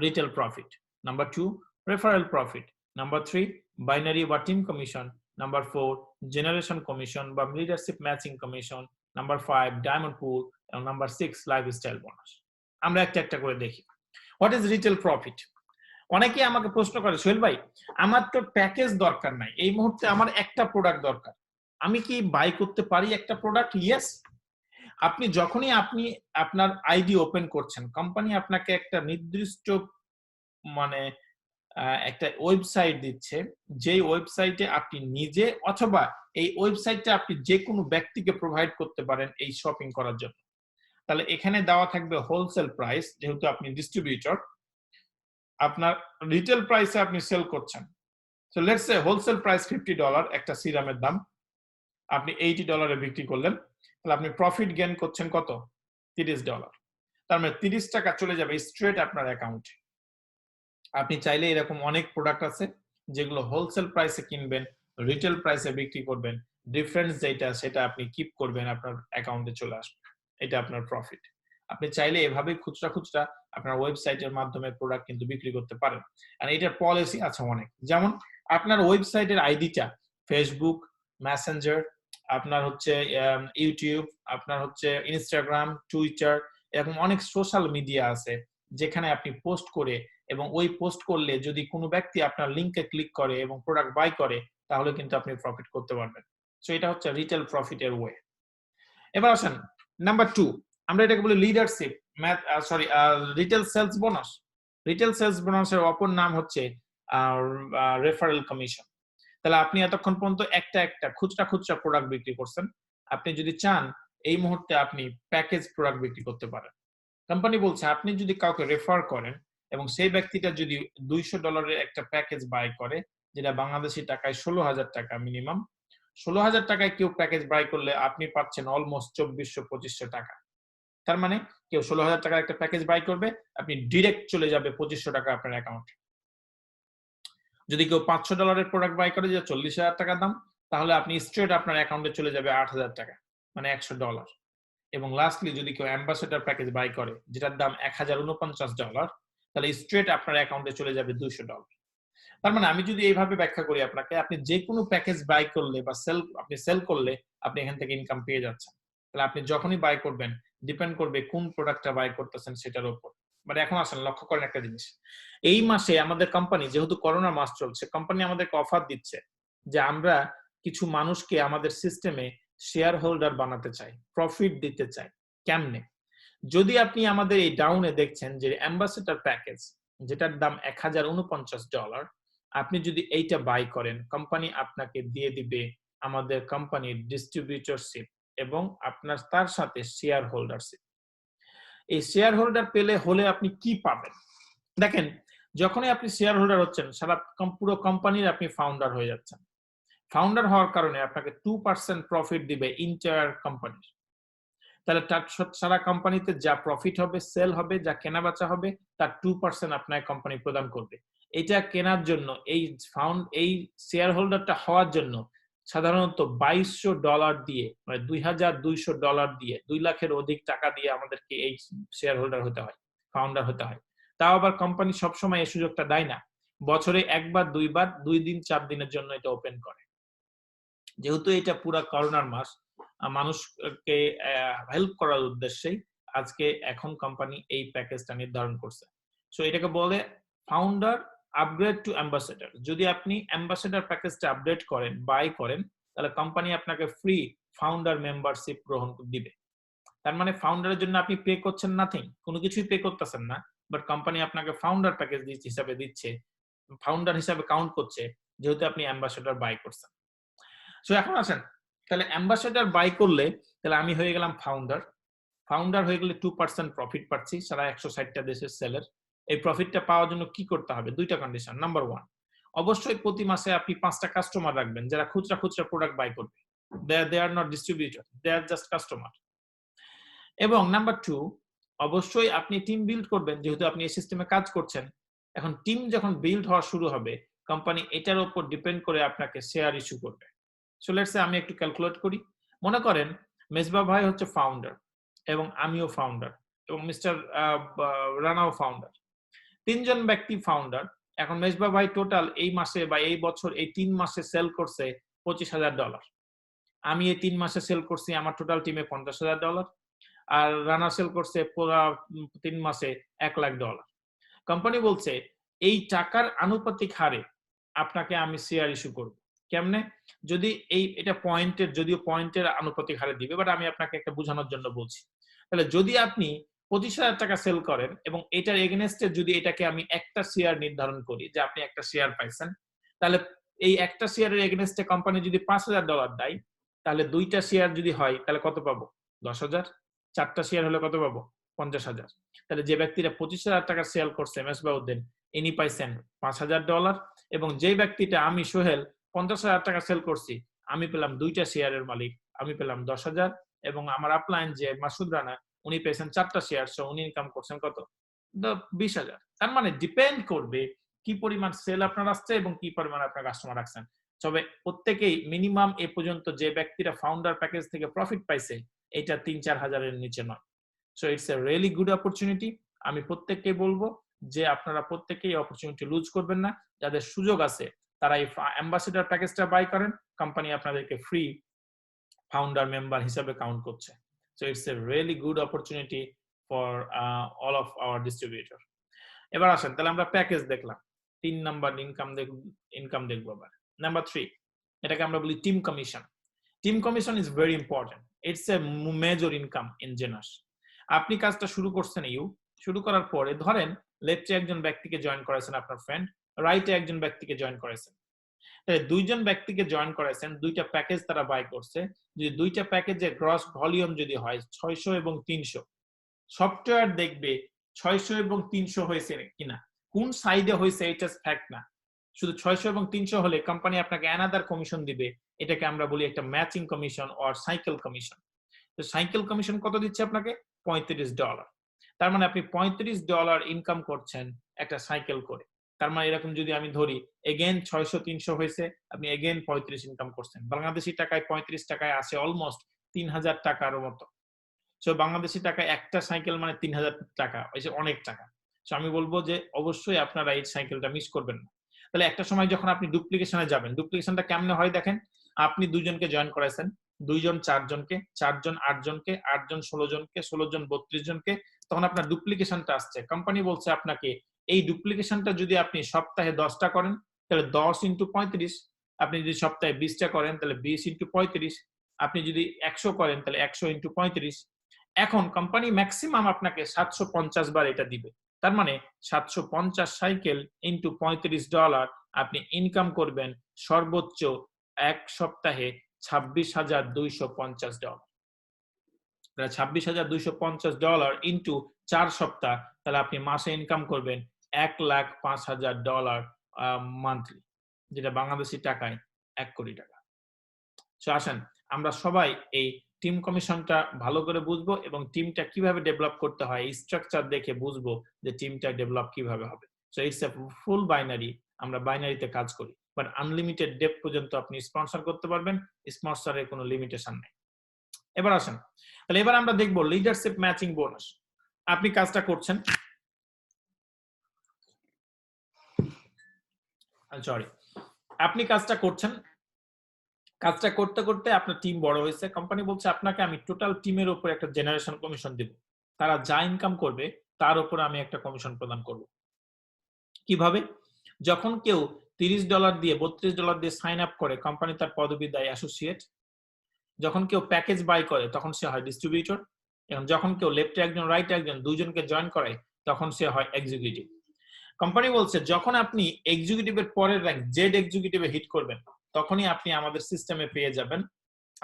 retail profit, number 2 referral profit, number 3 binary বা team commission, number 4 generation commission বা leadership matching commission, number 5 diamond pool এবং নাম্বার 6 লাইফস্টাইল বোনাস। আমরা একটা একটা করে দেখি। What is retail profit? অনেকেই আমাকে প্রশ্ন করে, সোহেল ভাই আমার তো প্যাকেজ দরকার নাই, এই মুহূর্তে আমার একটা প্রোডাক্ট দরকার, আমি কি বাই করতে পারি একটা প্রোডাক্ট? ইয়েস। আপনি যখনই আপনার আইডি ওপেন করছেন, কোম্পানি আপনাকে একটা নির্দিষ্ট মানে একটা ওয়েবসাইট দিচ্ছে, যেই ওয়েবসাইটে আপনি নিজে অথবা এই ওয়েবসাইটটা আপনি যে কোনো ব্যক্তিকে প্রোভাইড করতে পারেন এই শপিং করার জন্য। তাহলে এখানে দেওয়া থাকবে হোলসেল প্রাইস, যেহেতু আপনি ডিস্ট্রিবিউটর, আপনার রিটেল প্রাইসে আপনি সেল করছেন। So let's say wholesale price $50 একটা সিরামের দাম, আপনি $80 বিক্রি করলেন, তাহলে আপনি প্রফিট গেইন করছেন কত? $30। তার মানে $30 চলে যাবে স্ট্রেট আপনার অ্যাকাউন্টে। আপনি চাইলে এরকম অনেক প্রোডাক্ট আছে যেগুলো হোলসেল প্রাইসে কিনবেন, রিটেল প্রাইসে বিক্রি করবেন, ডিফারেন্স যেটা সেটা আপনি কিপ করবেন, আপনার অ্যাকাউন্টে চলে আসবে, এটা আপনার প্রফিট। আপনি চাইলে এভাবে খুচরা খুচরা আপনার ওয়েবসাইটের মাধ্যমে প্রোডাক্ট কিন্তু বিক্রি করতে পারেন। আর এটার পলিসি আছে অনেক, যেমন আপনার ওয়েবসাইটের আইডিটা ফেসবুক, মেসেঞ্জার, আপনার হচ্ছে ইউটিউব, আপনার হচ্ছে ইনস্টাগ্রাম, টুইটার, এরকম অনেক সোশ্যাল মিডিয়া আছে যেখানে আপনি পোস্ট করে, এবং ওই পোস্ট করলে যদি কোনো ব্যক্তি আপনার লিংকে ক্লিক করে এবং প্রোডাক্ট বাই করে, তাহলে কিন্তু আপনি প্রফিট করতে পারবেন। সো এটা হচ্ছে রিটেল প্রফিটের ওয়ে। এবার আসেন নাম্বার 2, আমরা এটাকে বলি leadership retail sales bonus. Retail sales বোনাসের অপর নাম হচ্ছে রেফারেল কমিশন। তাহলে আপনি এতক্ষণ পর্যন্ত একটা খুচরা খুচরা প্রোডাক্ট বিক্রি করছেন, আপনি যদি চান এই মুহূর্তে আপনি প্যাকেজ প্রোডাক্ট বিক্রি করতে পারেন। কোম্পানি বলছে আপনি যদি কাউকে রেফার করেন এবং সেই ব্যক্তিটা যদি $200 একটা প্যাকেজ বাই করে, যেটা বাংলাদেশি টাকায় 16,000 টাকা মিনিমাম, 16,000 টাকায় কেউ প্যাকেজ বাই করলে আপনি পাচ্ছেন অলমোস্ট 2400-2500 টাকা। তার মানে কেউ 16,000 টাকার একটা প্যাকেজ বাই করবে, আপনি ডিরেক্ট চলে যাবে 2500 টাকা আপনার অ্যাকাউন্টে। যদি কেউ $500 প্রোডাক্ট বাই করে, যেটা 40,000 টাকা দাম, তাহলে আপনি স্ট্রেট আপনার অ্যাকাউন্টে চলে যাবে 8,000 টাকা, মানে $100। এবং লাস্টলি যদি কেউ অ্যাম্বাসেডর প্যাকেজ বাই করে, যেটার দাম $1049, তাহলে স্ট্রেট আপনার অ্যাকাউন্টে চলে যাবে $200। তার মানে আমি যদি এইভাবে ব্যাখ্যা করি আপনাকে, আপনি যে কোনো প্যাকেজ বাই করলে বা সেল করলে আপনি এখান থেকে ইনকাম পেয়ে যাচ্ছেন। তাহলে আপনি যখনই বাই করবেন, ডিপেন্ড করবে কোন প্রোডাক্টটা বাই করতেছেন সেটার উপর। বাট এখন আসেন লক্ষ্য করেন একটা জিনিস, এই মাসে আমাদের কোম্পানি, যেহেতু করোনা মাস চলছে, কোম্পানি আমাদেরকে অফার দিচ্ছে যে আমরা কিছু মানুষকে আমাদের সিস্টেমে শেয়ার হোল্ডার বানাতে চাই, প্রফিট দিতে চাই। কেমনে? যদি আপনি আমাদের এই ডাউনে দেখছেন যে অ্যাম্বাসেডর প্যাকেজ, যেটার দাম $1049, আপনি যদি এইটা বাই করেন, কোম্পানি আপনাকে দিয়ে দিবে আমাদের কোম্পানির ডিস্ট্রিবিউটরশিপ এবং আপনার তার সাথে শেয়ার হোল্ডারশিপ। এই শেয়ার হোল্ডার হলে আপনি কি পাবেন? দেখেন, যখনই আপনি শেয়ার হোল্ডার হচ্ছেন, পুরো কোম্পানির আপনি ফাউন্ডার হয়ে যাচ্ছেন। ফাউন্ডার হওয়ার কারণে আপনাকে 2% প্রফিট দিবে ইন্টায়ার কোম্পানির। তাহলে সারা কোম্পানিতে যা প্রফিট হবে, সেল হবে, যা কেনা বেচা হবে, তার 2% আপনার কোম্পানি প্রদান করবে। এটা কেনার জন্য এই শেয়ার হোল্ডারটা হওয়ার জন্য সাধারণত $2,200 দিয়ে, মানে $2,200 দিয়ে, 2 লাখের অধিক টাকা দিয়ে আমাদেরকে এই শেয়ার হোল্ডার হতে হয়, ফাউন্ডার হতে হয়। তাও আবার কোম্পানি সবসময় এই সুযোগটা দেয় না, বছরে একবার, দুইবার, 2 দিন 4 দিনের জন্য এটা ওপেন করে। যেহেতু এটা পুরা করোনার মাস, মানুষকে হেল্প করার উদ্দেশ্যেই আজকে এখন কোম্পানি এই প্যাকেজটা নির্ধারণ করছে। সো এটাকে বলে ফাউন্ডার আপগ্রেড টু অ্যাম্বাসেডর। যদি আপনি অ্যাম্বাসেডর প্যাকেজটা আপডেট করেন, বাই করেন, তাহলে কোম্পানি আপনাকে ফ্রি ফাউন্ডার মেম্বারশিপ গ্রহণ দিবে। তার মানে ফাউন্ডারের জন্য আপনি পে করছেন নাথিং, কোনো কিছুই পে করতেছেন না, বাট কোম্পানি আপনাকে ফাউন্ডার প্যাকেজ হিসাবে দিচ্ছে, ফাউন্ডার হিসাবে কাউন্ট করছে, যেহেতু আপনি অ্যাম্বাসেডর বাই করছেন। সো এখন আসেন, তাহলে অ্যাম্বাসেডর বাই করলে তাহলে আমি হয়ে গেলাম ফাউন্ডার, ফাউন্ডার হয়ে গেলে 2% প্রফিট পাচ্ছি সারা 160টা দেশের সেলের। এই প্রফিটটা পাওয়ার জন্য কি করতে হবে? দুইটা কন্ডিশন। নাম্বার 1, অবশ্যই প্রতি মাসে আপনি 5টা কাস্টমার রাখবেন যারা খুচরা প্রোডাক্ট বাই করবে। They are not distributor, they are just customer. এবং নাম্বার 2, অবশ্যই আপনি টিম বিল্ড করবেন, যেহেতু আপনি এই সিস্টেমে কাজ করছেন। এখন টিম যখন বিল্ড হওয়া শুরু হবে, কোম্পানি এটার উপর ডিপেন্ড করে আপনাকে শেয়ার ইস্যু করবে। সো লেটস সে আমি একটু ক্যালকুলেট করি। মনে করেন মেজবা ভাই হচ্ছে ফাউন্ডার এবং আমিও ফাউন্ডার এবং মিস্টার রানাও ফাউন্ডার। 3 জন ব্যক্তি ফাউন্ডার। এখন মেজবা ভাই টোটাল এই মাসে বা এই বছর এই 3 মাসে সেল করছে $25,000। আমি এই 3 মাসে সেল করছি আমার টোটাল টিমে $50,000, আর রানা সেল করছে পুরো 3 মাসে $1,00,000। কোম্পানি বলছে এই টাকার আনুপাতিক হারে আপনাকে আমি শেয়ার ইস্যু করব। কেমনে? যদি এটা পয়েন্টের, যদিও পয়েন্টের আনুপাতিক হারে দিবে, বাট আমি আপনাকে একটা বোঝানোর জন্য বলছি। তাহলে যদি আপনি $25,000 সেল করেন এবং এটার এগেইনস্টে যদি এটাকে আমি একটা শেয়ার নির্ধারণ করি যে আপনি একটা শেয়ার পাইছেন, তাহলে এই একটা শেয়ারের এগেইনস্টে কোম্পানি যদি $5,000 দেয়, তাহলে 2টা শেয়ার যদি হয় তাহলে কত পাবো? 10,000। 4টা শেয়ার হলে কত পাবো? 50,000। তাহলে যে ব্যক্তিরা $25,000 সেল করছে মেসবাউদ্দিন, ইনি পাইছেন $5,000, এবং যে ব্যক্তিটা আমি সোহেল $50,000 সেল করছি, আমি পেলাম 2টা শেয়ারের মালিক, আমি পেলাম 10,000, এবং আমার আপলাইন যে মাসুদ রানা, উনি পেয়েছেন 4টা শেয়ার, সো উনি ইনকাম করছেন কত? 20,000। তার মানে ডিপেন্ড করবে কি পরিমাণ সেল আপনার আসছে এবং কি পরিমাণ আপনার কাস্টমার রাখছেন। তবে প্রত্যেকেই মিনিমাম এ পর্যন্ত যে ব্যক্তিরা ফাউন্ডার প্যাকেজ থেকে প্রফিট পাইছে, এটা 3-4 হাজারের নিচে নয়। So it's a really good opportunity. আমি প্রত্যেককে বলবো যে আপনারা প্রত্যেকেই অপরচুনিটি লুজ করবেন না। যাদের সুযোগ আছে তারা এই অ্যাম্বাসেডর প্যাকেজটা বাই করেন, কোম্পানি আপনাদেরকে ফ্রি ফাউন্ডার মেম্বার হিসেবে কাউন্ট করছে। So it's a really good opportunity for all of our distributor. এবার আসেন, তাহলে আমরা প্যাকেজ দেখলাম। 3 নাম্বার ইনকাম দেখবো আবার। নাম্বার 3, এটাকে আমরা বলি team commission. Team commission is very important. It's a major income in genus. আপনি কাজটা শুরু করছেন, শুরু করার পরে ধরেন লেফটে একজন ব্যক্তিকে জয়েন করেছেন আপনার ফ্রেন্ড, রাইটে একজন ব্যক্তিকে জয়েন করেছেন। তাহলে 2 জন ব্যক্তিকে জয়েন করেছেন, 2টা প্যাকেজ তারা বাই করছে। যদি 2টা প্যাকেজের গ্রস ভলিউম যদি হয় 600 এবং 300, সফটওয়্যার দেখবে 600 এবং 300 হয়েছে কিনা, কোন সাইডে হয়েছে এটা ফ্যাক্ট না। শুধু 600 এবং 300 হলে কোম্পানি আপনাকে অ্যানাদার কমিশন দিবে, এটাকে আমরা বলি একটা matching commission or cycle commission. তো সাইকেল কমিশন কত দিচ্ছে আপনাকে? $35। তার মানে আপনি $35 ইনকাম করছেন একটা সাইকেল করে। তার মানে এরকম যদি আমি ধরি এগেন 600-300 হয়েছে, আপনি এগেন 35 ইনকাম করছেন। বাংলাদেশি টাকায় 35 টাকায় আসে অলমোস্ট 3,000 টাকার মতো। সো বাংলাদেশি টাকা একটা সাইকেল মানে 3,000 টাকা, অনেক টাকা। সো আমি বলবো যে অবশ্যই আপনারা এই সাইকেলটা মিস করবেন না। তাহলে একটা সময় যখন আপনি ডুপ্লিকেশনে যাবেন, ডুপ্লিকেশনটা কেমনে হয় দেখেন। আপনি 2 জনকে জয়েন করাইছেন, 2 জন 4 জনকে, 4 জন 8 জনকে, 8 জন 16 জনকে, 16 জন 32 জনকে, তখন আপনার ডুপ্লিকেশনটা আসছে। কোম্পানি বলছে আপনাকে এই ডুপ্লিকেশনটা যদি আপনি সপ্তাহে 10টা করেন তাহলে 10 × 35, আপনি যদি সপ্তাহে 20টা করেন তাহলে 20 × 35, আপনি যদি 100 করেন তাহলে 100 × 35। এখন কোম্পানি ম্যাক্সিমাম আপনাকে 750 বার এটা দিবে। তার মানে 750 সাইকেল ইনটু $35 আপনি ইনকাম করবেন সর্বোচ্চ এক সপ্তাহে $26,250। তাহলে $26,250 ইনটু 4 সপ্তাহ, তাহলে আপনি মাসে ইনকাম করবেন $1,05,000 মান্থলি, যেটা বাংলাদেশি টাকায় 1 কোটি টাকা। সো আসেন আমরা সবাই এই টিম কমিশনটা ভালো করে বুঝবো এবং টিমটা কিভাবে ডেভেলপ করতে হয় এই স্ট্রাকচার দেখে বুঝবো যে টিমটা ডেভেলপ কিভাবে হবে। So it's a full binary, আমরা বাইনারিতে কাজ করি, বাট আনলিমিটেড ডেপ পর্যন্ত আপনি স্পন্সর করতে পারবেন, স্পন্সরের কোনো লিমিটেশন নেই। এবার আসেন, তাহলে এবার আমরা দেখবো লিডারশিপ ম্যাচিং বোনাস। আপনি কাজটা করছেন, আপনি কাজটা করছেন, কাজটা করতে করতে আপনার টিম বড় হয়েছে, কোম্পানি বলছে আপনাকে আমি টোটাল টিমের উপর একটা জেনারেশন কমিশন দিব, তারা যা ইনকাম করবে তার উপর আমি একটা কমিশন প্রদান করব। কিভাবে? যখন কেউ $30 দিয়ে $32 দিয়ে সাইন আপ করে, কোম্পানি তার পদবি দেয় অ্যাসোসিয়েট। যখন কেউ প্যাকেজ বাই করে তখন সে হয় ডিস্ট্রিবিউটর। এবং যখন কেউ লেফটে একজন রাইটে একজন, 2 জনকে জয়েন করে তখন সে হয় এক্সিকিউটিভ। কোম্পানি বলছে যখন আপনি এক্সিকিউটিভের পরের র্যাঙ্ক জেড এক্সিকিউটিভে হিট করবেন তখনই আপনি আমাদের সিস্টেমে পেয়ে যাবেন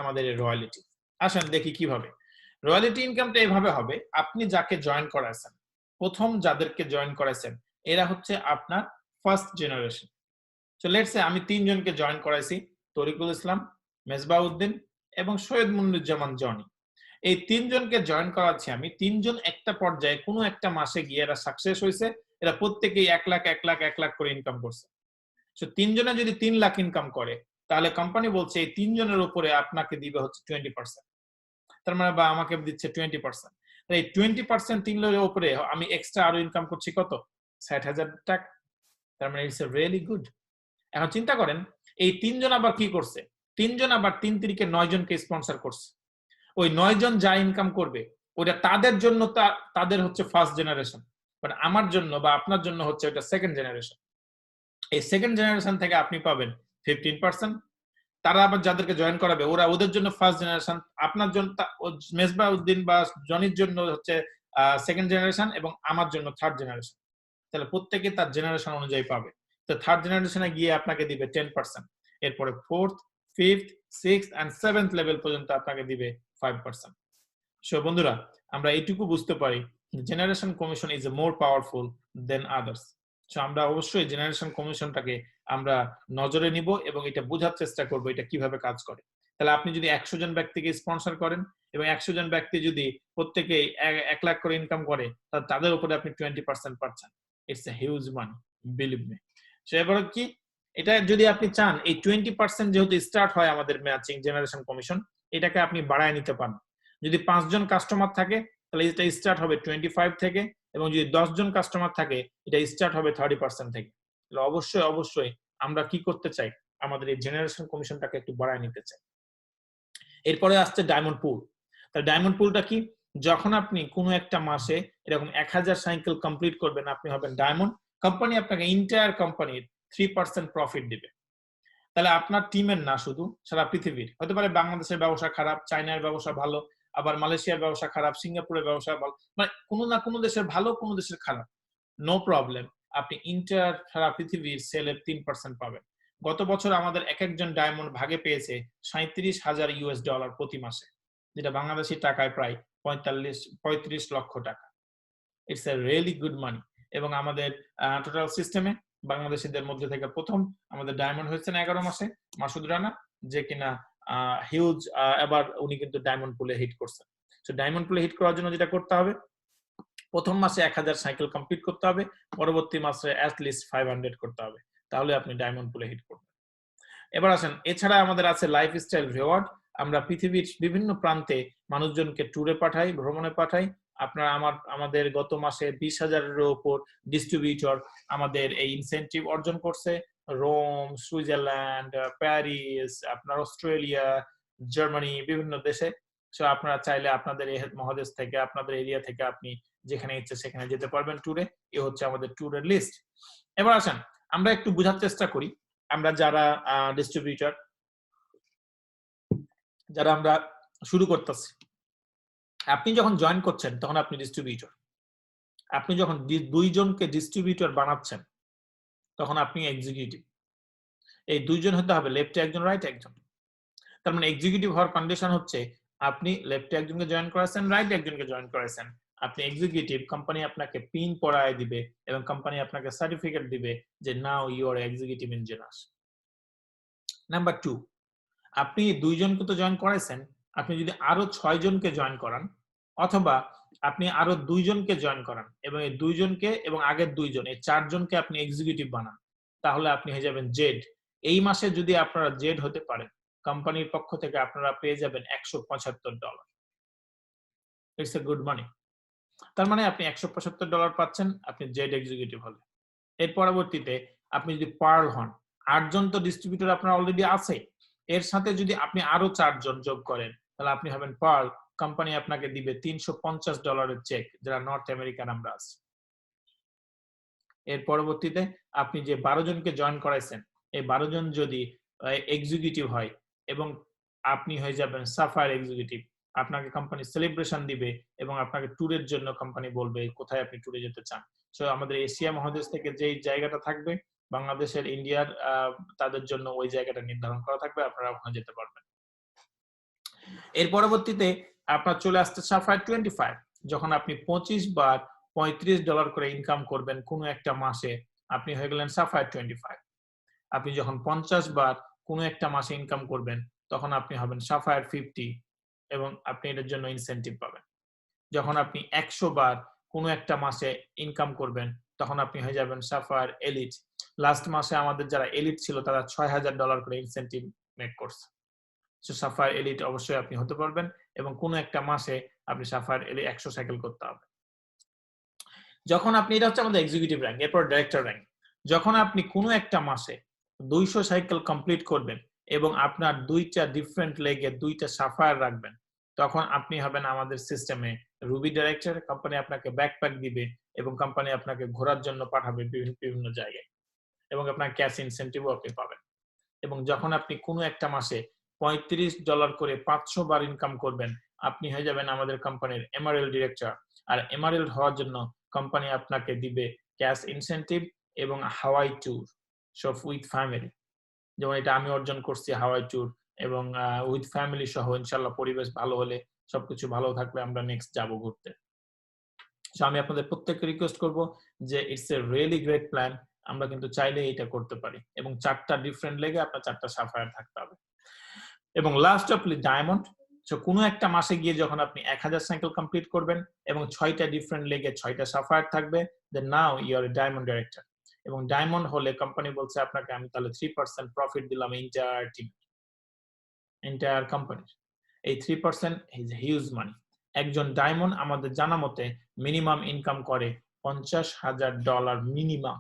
আমাদের এই রয়্যালিটি। আসেন দেখি কিভাবে। রয়্যালিটি ইনকামটা এভাবে হবে, আপনি যাকে জয়েন করাছেন, প্রথম যাদেরকে জয়েন করাছেন, এরা হচ্ছে আপনার first generation. So let's say আমি তিনজনকে জয়েন করাইছি, তরিকুল ইসলাম, মেজবাউদ্দিন এবং সৈয়দ মুন্নুজ্জামান জনি। এই তিনজনকে জয়েন করাচ্ছি আমি, তিনজন একটা পর্যায়ে কোনো একটা মাসে গিয়ে এরা সাকসেস হয়েছে, এরা প্রত্যেকেই 1 লাখ 1 লাখ 1 লাখ করে ইনকাম করছে। সো তিনজনে যদি 3 লাখ ইনকাম করে, তাহলে কোম্পানি বলছে এই তিনজনের উপরে আপনাকে দিবে হচ্ছে 20%। তার মানে বা আমাকে দিচ্ছে 20%। এই 20% তিনজনের উপরে আমি এক্সট্রা আরো ইনকাম করছি কত? 60,000 টাকা। তার মানে ইটস রিয়েলি গুড। এখন চিন্তা করেন, এই তিনজন আবার কি করছে? তিনজন আবার 3 তিরিকে 9 জনকে স্পন্সর করছে। ওই 9 জন যা ইনকাম করবে ওটা তাদের জন্য, তাদের হচ্ছে ফার্স্ট জেনারেশন, বাট আমার জন্য বা আপনার জন্য হচ্ছে ওটা সেকেন্ড জেনারেশন। এই সেকেন্ড জেনারেশন থেকে আপনি পাবেন 15%। তারা আবার যাদেরকে জয়েন করাবে ওরা ওদের জন্য ফার্স্ট জেনারেশন, আপনার জন্য মেজবাউদ্দিন বা জনির জন্য হচ্ছে সেকেন্ড জেনারেশন এবং আমার জন্য থার্ড জেনারেশন। তাহলে প্রত্যেকে তার জেনারেশন অনুযায়ী পাবে। তো থার্ড জেনারেশনে গিয়ে আপনাকে দিবে 10%, এরপরে fourth, fifth, sixth and seventh level পর্যন্ত আপনাকে দিবে 5%। সো বন্ধুরা, আমরা এইটুকু বুঝতে পারি generation commission is more powerful than others. So আমরা অবশ্যই জেনারেশন কমিশনটাকে আমরা নজরে নিব এবং এটা বোঝার চেষ্টা করব এটা কিভাবে কাজ করে। তাহলে আপনি যদি 100 জন ব্যক্তিকে স্পন্সর করেন এবং 100 জন ব্যক্তি যদি প্রত্যেকে 1 লাখ করে ইনকাম করে, তাহলে তাদের উপরে আপনি 20% পাচ্ছেন। It's a huge money, believe me. So এবারে কি, এটা যদি আপনি চান এই 20% যেহেতু স্টার্ট হয় আমাদের ম্যাচিং জেনারেশন কমিশন, এটাকে আপনি বাড়ায় নিতে পারেন। যদি 5 জন কাস্টমার থাকে তাহলে এটা স্টার্ট হবে 25 থেকে, এবং যদি 10 জন কাস্টমার থাকে এটা স্টার্ট হবে 30% থেকে। তাহলে অবশ্যই অবশ্যই আমরা কি করতে চাই, আমাদের এই জেনারেশন কমিশনটাকে একটু বাড়ায় নিতে চাই। এরপরে আসছে ডায়মন্ড পুল। তাহলে ডায়মন্ড পুলটা কি? যখন আপনি কোনো একটা মাসে এরকম 1000 সাইকেল কমপ্লিট করবেন, আপনি হবেন ডায়মন্ড। কোম্পানি আপনাকে এন্টায়ার কোম্পানির 3% প্রফিট দিবে। তাহলে আপনার টিমের না, শুধু সারা পৃথিবীর। হতে পারে বাংলাদেশের ব্যবসা খারাপ, চায়নার ব্যবসা ভালো, আবার মালয়েশিয়ার ব্যবসা খারাপ, সিঙ্গাপুরের ব্যবসা ভালো, মানে কোনো না কোনো দেশের ভালো, কোনো দেশের খারাপ, নো প্রবলেম, আপনি ইন্টার সারা পৃথিবীর সেলের 3% পাবেন। গত বছর আমাদের এক একজন ডায়মন্ড ভাগে পেয়েছে $37,000 প্রতি মাসে, যেটা বাংলাদেশি টাকায় প্রায় 35 লক্ষ টাকা। ইটস এ রিয়েলি গুড মানি। এবং আমাদের টোটাল সিস্টেমে বাংলাদেশিদের মধ্যে থেকে প্রথম আমাদের ডায়মন্ড হয়েছেন 11 মাসে মাসুদ রানা, যে কিনা হিউজ, এবার উনি কিন্তু ডায়মন্ড পুলে হিট করছেন। তো ডায়মন্ড পুলে হিট করার জন্য যেটা করতে হবে, প্রথম মাসে 1000 সাইকেল কমপ্লিট করতে হবে, পরবর্তী মাসে অ্যাটলিস্ট 500 করতে হবে, তাহলে আপনি ডায়মন্ড পুলে হিট করবেন। এবার আসেন, এছাড়া আমাদের আছে লাইফস্টাইল রিওয়ার্ড। আমরা পৃথিবীর বিভিন্ন প্রান্তে মানুষজনকে ট্যুরে পাঠাই, ভ্রমণে পাঠাই। আপনার আমাদের গত মাসে 20,000-এর উপর ডিস্ট্রিবিউটর আমাদের এই ইনসেনটিভ অর্জন করছে। রোম, সুইজারল্যান্ড, প্যারিস, আপনার অস্ট্রেলিয়া, জার্মানি, বিভিন্ন দেশে। সো আপনারা চাইলে আপনাদের এই মহাদেশ থেকে, আপনাদের এরিয়া থেকে আপনি যেখানে ইচ্ছে সেখানে যেতে পারবেন ট্যুরে। এ হচ্ছে আমাদের ট্যুরের লিস্ট। এবার আসেন, আমরা একটু বোঝার চেষ্টা করি, আমরা যারা ডিস্ট্রিবিউটর, যারা আমরা শুরু করতেছি। আপনি যখন জয়েন করছেন তখন আপনি ডিস্ট্রিবিউটর। আপনি যখন 2 জনকে ডিস্ট্রিবিউটর বানাচ্ছেন তখন আপনি এক্সিকিউটিভ। এই 2 জন হতে হবে, লেফটে একজন, রাইটে একজন। তার মানে এক্সিকিউটিভ হওয়ার কন্ডিশন হচ্ছে আপনি লেফটে একজনকে জয়েন করাছেন, রাইটে একজনকে জয়েন করাছেন, আপনি এক্সিকিউটিভ। কোম্পানি আপনাকে পিন পড়ায় দিবে এবং কোম্পানি আপনাকে সার্টিফিকেট দিবে যে now you are executive engineer. Number 2, আপনি 2 জনকে তো জয়েন করাইছেন, আপনি যদি আরো 6 জনকে জয়েন করান, অথবা আপনি আরো 2 জনকে জয়েন করান এবং এই 2 জনকে এবং আগের 2 জন, এই 4 জনকে আপনি এক্সিকিউটিভ বানান, তাহলে আপনি হয়ে যাবেন জেড। এই মাসে যদি আপনারা জেড হতে পারেন, কোম্পানির পক্ষ থেকে আপনারা পেয়ে যাবেন $175। ইটস এ গুড মানি। তার মানে আপনি $175 পাচ্ছেন, আপনি জেড এক্সিকিউটিভ হলে। এর পরবর্তীতে আপনি যদি পার্ল হন, 8 জন তো ডিস্ট্রিবিউটর আপনার অলরেডি আছে, এর সাথে যদি আপনি আরো 4 জন যোগ করেন তাহলে আপনি হবেন পার্ল। কোম্পানি আপনাকে দিবে $350 চেক, যারা নর্থ আমেরিকান আমরা আছি। এর পরবর্তীতে আপনি যে 12 জনকে জয়েন করাইছেন, এই 12 জন যদি এক্সিকিউটিভ হয় এবং আপনি হয়ে যাবেন সাফায়ার এক্সিকিউটিভ, আপনাকে কোম্পানি সেলিব্রেশন দিবে এবং আপনাকে ট্যুরের জন্য কোম্পানি বলবে কোথায় আপনি ট্যুরে যেতে চান। সো আমাদের এশিয়া মহাদেশ থেকে যেই জায়গাটা থাকবে, বাংলাদেশের, ইন্ডিয়ার, তাদের জন্য ওই জায়গাটা নির্ধারণ করা থাকবে, আপনারা ওখানে যেতে পারবেন। এর পরবর্তীতে আপনার চলে আসছে সাফায়ার 25। যখন আপনি 25 বার $35 করে ইনকাম করবেন কোনো একটা মাসে, আপনি হয়ে গেলেন সাফায়ার 25। আপনি যখন 50 বার কোনো একটা মাসে ইনকাম করবেন, তখন আপনি হবেন সাফায়ার 50 এবং আপনি এটার জন্য ইনসেনটিভ পাবেন। যখন আপনি 100 বার কোনো একটা মাসে ইনকাম করবেন, তখন আপনি হয়ে যাবেন সাফায়ার এলিট। লাস্ট মাসে আমাদের যারা এলিট ছিল তারা $6000 করে ইনসেনটিভ মেক করছে। সো সাফায়ার এলিট অবশ্যই আপনি হতে পারবেন এবং কোনো একটা মাসে আপনি সাফায়ার এলিট 100 সাইকেল করতে হবে। যখন আপনি, এটা হচ্ছে আমাদের এক্সিকিউটিভ র্যাঙ্ক, এরপর ডাইরেক্টর র্যাঙ্ক। যখন আপনি কোনো একটা মাসে 200 সাইকেল কমপ্লিট করবেন এবং আপনার দুইটা ডিফারেন্ট লেগে দুইটা সাফায়ার রাখবেন, তখন আপনি হবেন আমাদের সিস্টেমে রুবি ডাইরেক্টর। কোম্পানি আপনাকে ব্যাকপ্যাক দিবে এবং কোম্পানি আপনাকে ঘোরার জন্য পাঠাবে বিভিন্ন জায়গায় এবং আপনার ক্যাশ ইনসেন্টিভও আপনি পাবেন। এবং যখন আপনি কোনো একটা মাসে $35 করে 500 বার ইনকাম করবেন, আপনি হয়ে যাবেন আমাদের কোম্পানির এমারেল্ড ডিরেক্টর। আর এমারেল্ড হওয়ার জন্য কোম্পানি আপনাকে দিবে ক্যাশ ইনসেন্টিভ এবং হাওয়াই ট্যুর সব উইথ ফ্যামিলি। যেমন এটা আমি অর্জন করছি, হাওয়াই ট্যুর এবং উইথ ফ্যামিলি সহ। ইনশাল্লাহ পরিবেশ ভালো হলে, সবকিছু ভালো থাকলে আমরা নেক্সট যাব ঘুরতে। আমি আপনাদের প্রত্যেককে রিকোয়েস্ট করব যে it's a really great plan. আমরা কিন্তু চাইলে এটা করতে পারি এবং 4টা ডিফারেন্ট লেগে আপনার 4টা সাফায়ার থাকতে হবে। এবং লাস্ট অফলি ডায়মন্ড। সো কোনো একটা মাসে গিয়ে যখন আপনি 1000 সাইকেল কমপ্লিট করবেন এবং 6টা ডিফারেন্ট লেগে 6টা সাফায়ার থাকবে, then now you are a diamond director. এবং ডায়মন্ড হলে কোম্পানি বলছে আপনাকে আমি তাহলে 3% প্রফিট দিলাম এন্টায়ার টিম, এন্টায়ার কোম্পানির। এই 3% ইজ হিউজ মানি। একজন ডায়মন্ড আমাদের জানা মতে মিনিমাম ইনকাম করে $50,000 মিনিমাম।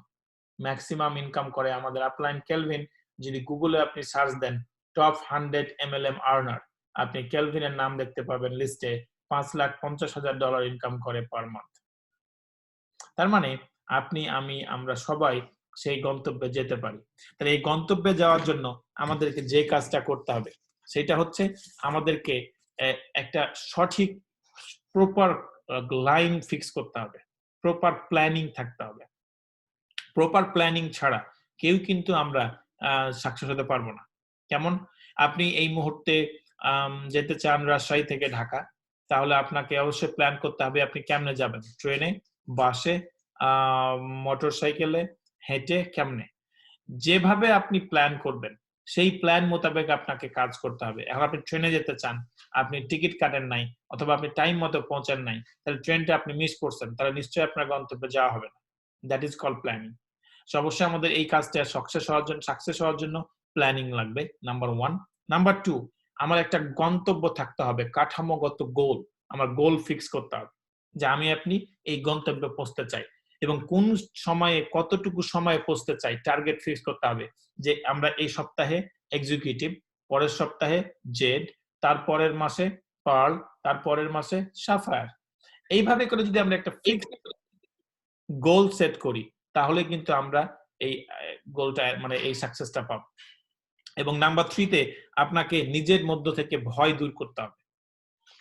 ম্যাক্সিমাম ইনকাম করে আমাদের আপলাইন কেলভিন। যদি গুগলে আপনি সার্চ দেন টপ 100 MLM আর্নার, আপনি কেলভিনের নাম দেখতে পাবেন লিস্টে। $5,50,000 ইনকাম করে পার মান্থ। তার মানে আপনি, আমি, আমরা সবাই সেই গন্তব্যে যেতে পারি। তাহলে এই গন্তব্যে যাওয়ার জন্য আমাদেরকে যে কাজটা করতে হবে সেটা হচ্ছে আমাদেরকে একটা সঠিক প্রপার লাইন ফিক্স করতে হবে, প্রপার প্ল্যানিং থাকতে হবে। প্রপার প্ল্যানিং ছাড়া কেউ কিন্তু আমরা সাকসেস হতে পারবো না। কেমন? আপনি এই মুহূর্তে যেতে চান রাজশাহী থেকে ঢাকা, তাহলে আপনাকে অবশ্যই প্ল্যান করতে হবে আপনি কেমনে যাবেন, ট্রেনে, বাসে, মোটর সাইকেলে, হেঁটে, কেমনে। যেভাবে আপনি প্ল্যান করবেন সেই প্ল্যান মোতাবেক আপনাকে কাজ করতে হবে। এখন আপনি ট্রেনে যেতে চান, আপনি টিকিট কাটেন নাই অথবা আপনি টাইম মতো পৌঁছান নাই, তাহলে ট্রেনটা আপনি মিস করছেন, তাহলে নিশ্চয়ই আপনার গন্তব্যে যাওয়া হবে না। That is call planning. অবশ্যই আমাদের এই কাজটা সাকসেস হওয়ার জন্য প্ল্যানিং লাগবে, নাম্বার 1। নাম্বার 2, আমার একটা গন্তব্য থাকতে হবে, কাঠামোগত গোল। আমার গোল ফিক্স করতে হবে যে আমি আপনি এই গন্তব্যে পৌঁছতে চাই এবং কোন সময়ে কতটুকু সময়ে পৌঁছতে চাই টার্গেট ফিক্স করতে হবে। যে আমরা এই সপ্তাহে এক্সিকিউটিভ, পরের সপ্তাহে জেড, তারপরের মাসে পার্ল, তারপরের মাসে সাফায়ার। এইভাবে করে যদি আমরা একটা ফিক্স গোল সেট করি, তাহলে কিন্তু আমরা এই গোলটা মানে এই সাকসেসটা পাবো। এবং নাম্বার 3 তে আপনাকে নিজের মধ্য থেকে ভয় দূর করতে হবে।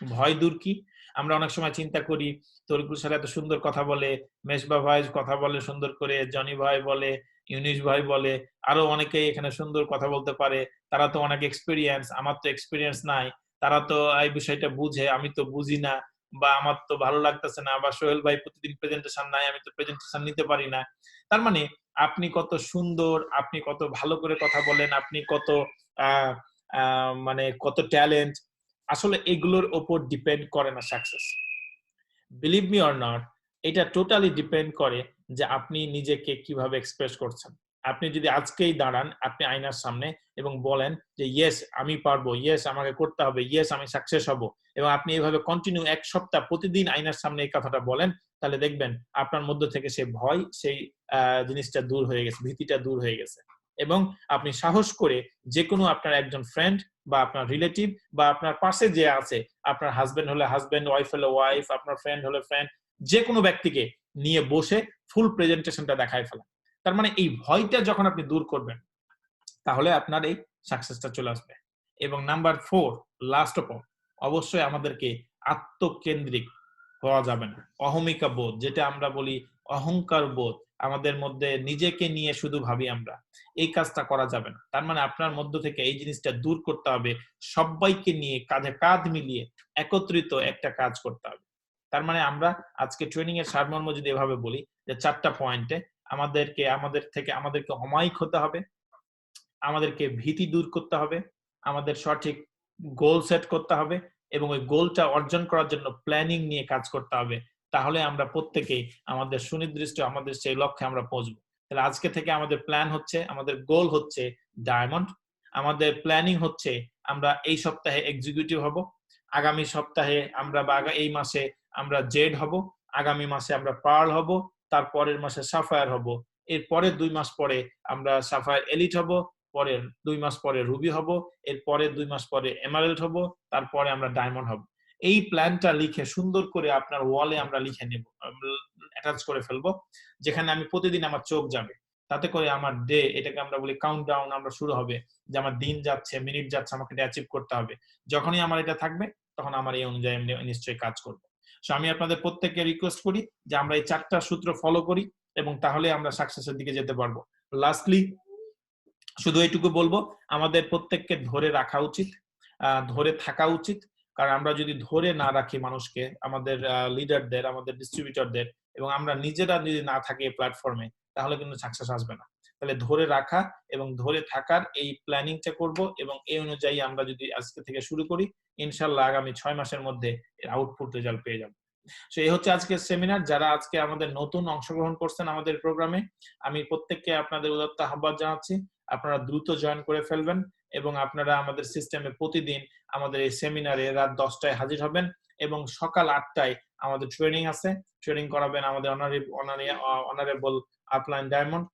ভয় দূর কি? আমরা অনেক সময় চিন্তা করি তরিকুল স্যার এত সুন্দর কথা বলে, মেশবা ভাই কথা বলে সুন্দর করে, জনি ভাই বলে, ইউনিশ ভাই বলে, আরো অনেকেই এখানে সুন্দর কথা বলতে পারে, তারা তো অনেক এক্সপেরিয়েন্স, আমার তো এক্সপেরিয়েন্স নাই, তারা তো এই বিষয়টা বুঝে, আমি তো বুঝি না, বা আমার তো ভালো লাগতেছে না, বা সোহেল ভাই প্রতিদিন প্রেজেন্টেশন নাই, আমি তো প্রেজেন্টেশন নিতে পারি না। তার মানে আপনি কত সুন্দর, আপনি কত ভালো করে কথা বলেন, আপনি কত মানে কত ট্যালেন্ট, আসলে এগুলোর উপর ডিপেন্ড করে না success. Believe me or not, এটা টোটালি ডিপেন্ড করে যে আপনি নিজেকে কিভাবে এক্সপ্রেস করছেন। আপনি যদি আজকেই দাঁড়ান আপনি আয়নার সামনে এবং বলেন যে ইয়েস আমি পারবো, ইয়েস আমাকে করতে হবে, ইয়েস আমি সাকসেস হব, এবং আপনি এইভাবে কন্টিনিউ 1 সপ্তাহ প্রতিদিন আয়নার সামনে এই কথাটা বলেন, তাহলে দেখবেন আপনার মধ্যে থেকে সেই ভয়, সেই জিনিসটা দূর হয়ে গেছে, ভীতিটা দূর হয়ে গেছে। এবং আপনি সাহস করে যে কোনো আপনার একজন ফ্রেন্ড বা আপনার রিলেটিভ বা আপনার পাশে যে আছে, আপনার হাজবেন্ড হলে হাজবেন্ড, ওয়াইফ হলে ওয়াইফ, আপনার ফ্রেন্ড হলে ফ্রেন্ড, যে কোনো ব্যক্তিকে নিয়ে বসে ফুল প্রেজেন্টেশনটা দেখায় ফেলা। তার মানে এই ভয়টা যখন আপনি দূর করবেন, তাহলে আপনার এই সাকসেসটা চলে আসবে। এবং নাম্বার 4, লাস্ট অফ অল, অবশ্যই আমাদেরকে আত্মকেন্দ্রিক হওয়া যাবে না। অহমিকা বোধ, যেটা আমরা বলি অহংকার বোধ, আমাদের মধ্যে নিজেকে নিয়ে শুধু ভাবি আমরা, এই কাজটা করা যাবে না। তার মানে আপনার মধ্য থেকে এই জিনিসটা দূর করতে হবে, সবাইকে নিয়ে কাঁধে কাঁধ মিলিয়ে একত্রিত একটা কাজ করতে হবে। তার মানে আমরা আজকে ট্রেনিং এর সারমর্ম যদি এভাবে বলি যে 4টা পয়েন্টে আমাদেরকে অমায়িক হতে হবে, আমাদেরকে ভীতি দূর করতে হবে, আমাদের সঠিক গোল সেট করতে হবে এবং ওই গোলটা অর্জন করার জন্য প্ল্যানিং নিয়ে কাজ করতে হবে। তাহলে আমরা প্রত্যেকেই আমাদের সুনির্দিষ্ট আমাদের সেই লক্ষ্যে আমরা পৌঁছবো। তাহলে আজকে থেকে আমাদের প্ল্যান হচ্ছে, আমাদের গোল হচ্ছে ডায়মন্ড। আমাদের প্ল্যানিং হচ্ছে আমরা এই সপ্তাহে এক্সিকিউটিভ হব, আগামী সপ্তাহে আমরা বা এই মাসে আমরা জেড হব, আগামী মাসে আমরা পার্ল হব, তারপরের মাসে সাফায়ার হব, এর পরের 2 মাস পরে আমরা সাফায়ার এলিট হব, পরের 2 মাস পরে রুবি হব, এর পরের 2 মাস পরে এমারেল্ড হব, তারপরে আমরা ডায়মন্ড হব। এই প্ল্যানটা লিখে সুন্দর করে আপনার ওয়ালে আমরা লিখে নেব, অ্যাটাচ করে ফেলবো, যেখানে আমি প্রতিদিন আমার চোখ যাবে। তাতে করে আমার ডে, এটাকে আমরা বলি কাউন্টডাউন, আমরা শুরু হবে যে আমার দিন যাচ্ছে, মিনিট যাচ্ছে, আমাকে এটা অ্যাচিভ করতে হবে। যখনই আমার এটা থাকবে তখন আমার এই অনুযায়ী আমি নিশ্চয়ই কাজ করব। সো আমি আপনাদের প্রত্যেককে রিকোয়েস্ট করি যে আমরা এই 4টা সূত্র ফলো করি এবং তাহলে আমরা সাকসেসের দিকে যেতে পারবো। লাস্টলি শুধু এইটুকু বলবো, আমাদের প্রত্যেককে ধরে রাখা উচিত, ধরে থাকা উচিত। কারণ আমরা যদি ধরে না রাখি মানুষকে, আমাদের লিডারদের, আমাদের ডিস্ট্রিবিউটরদের, এবং আমরা নিজেরা যদি না থাকি এই প্ল্যাটফর্মে, তাহলে কিন্তু সাকসেস আসবে না। তাহলে ধরে রাখা এবং ধরে থাকার এই প্ল্যানিংটা করব এবং এই অনুযায়ী আমরা যদি আজকে থেকে শুরু করি, ইনশাল্লাহ আগামী 6 মাসের মধ্যে এর আউটপুট রেজাল্ট পেয়ে যাব। সো এই হচ্ছে আজকের সেমিনার। যারা আজকে আমাদের নতুন অংশগ্রহণ করছেন আমাদের প্রোগ্রামে, আমি প্রত্যেককে আপনাদের উদাত্ত আহ্বান জানাচ্ছি, আপনারা দ্রুত জয়েন করে ফেলবেন এবং আপনারা আমাদের সিস্টেমে প্রতিদিন আমাদের এই সেমিনারে রাত 10টায় হাজির হবেন এবং সকাল 8টায় আমাদের ট্রেনিং আছে, ট্রেনিং করাবেন আমাদের অনারেবল আপলাইন ডায়মন্ড।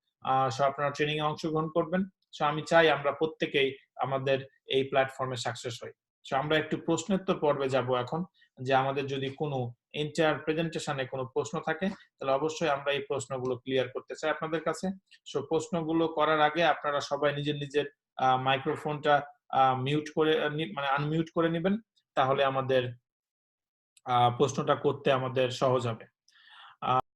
সো আপনারা ট্রেনিং এ অংশগ্রহণ করবেন। সো আমি চাই আমরা প্রত্যেকেই আমাদের এই প্ল্যাটফর্মে সাকসেস হই। সো আমরা একটু প্রশ্নোত্তর পর্বে যাব এখন, যে আমাদের যদি কোনো এন্টায়ার প্রেজেন্টেশনে কোনো প্রশ্ন থাকে তাহলে অবশ্যই আমরা এই প্রশ্নগুলো ক্লিয়ার করতে চাই আপনাদের কাছে। সো প্রশ্নগুলো করার আগে আপনারা সবাই নিজের নিজের মাইক্রোফোনটা মিউট করে মানে আনমিউট করে নেবেন, তাহলে আমাদের প্রশ্নটা করতে আমাদের সহজ হবে।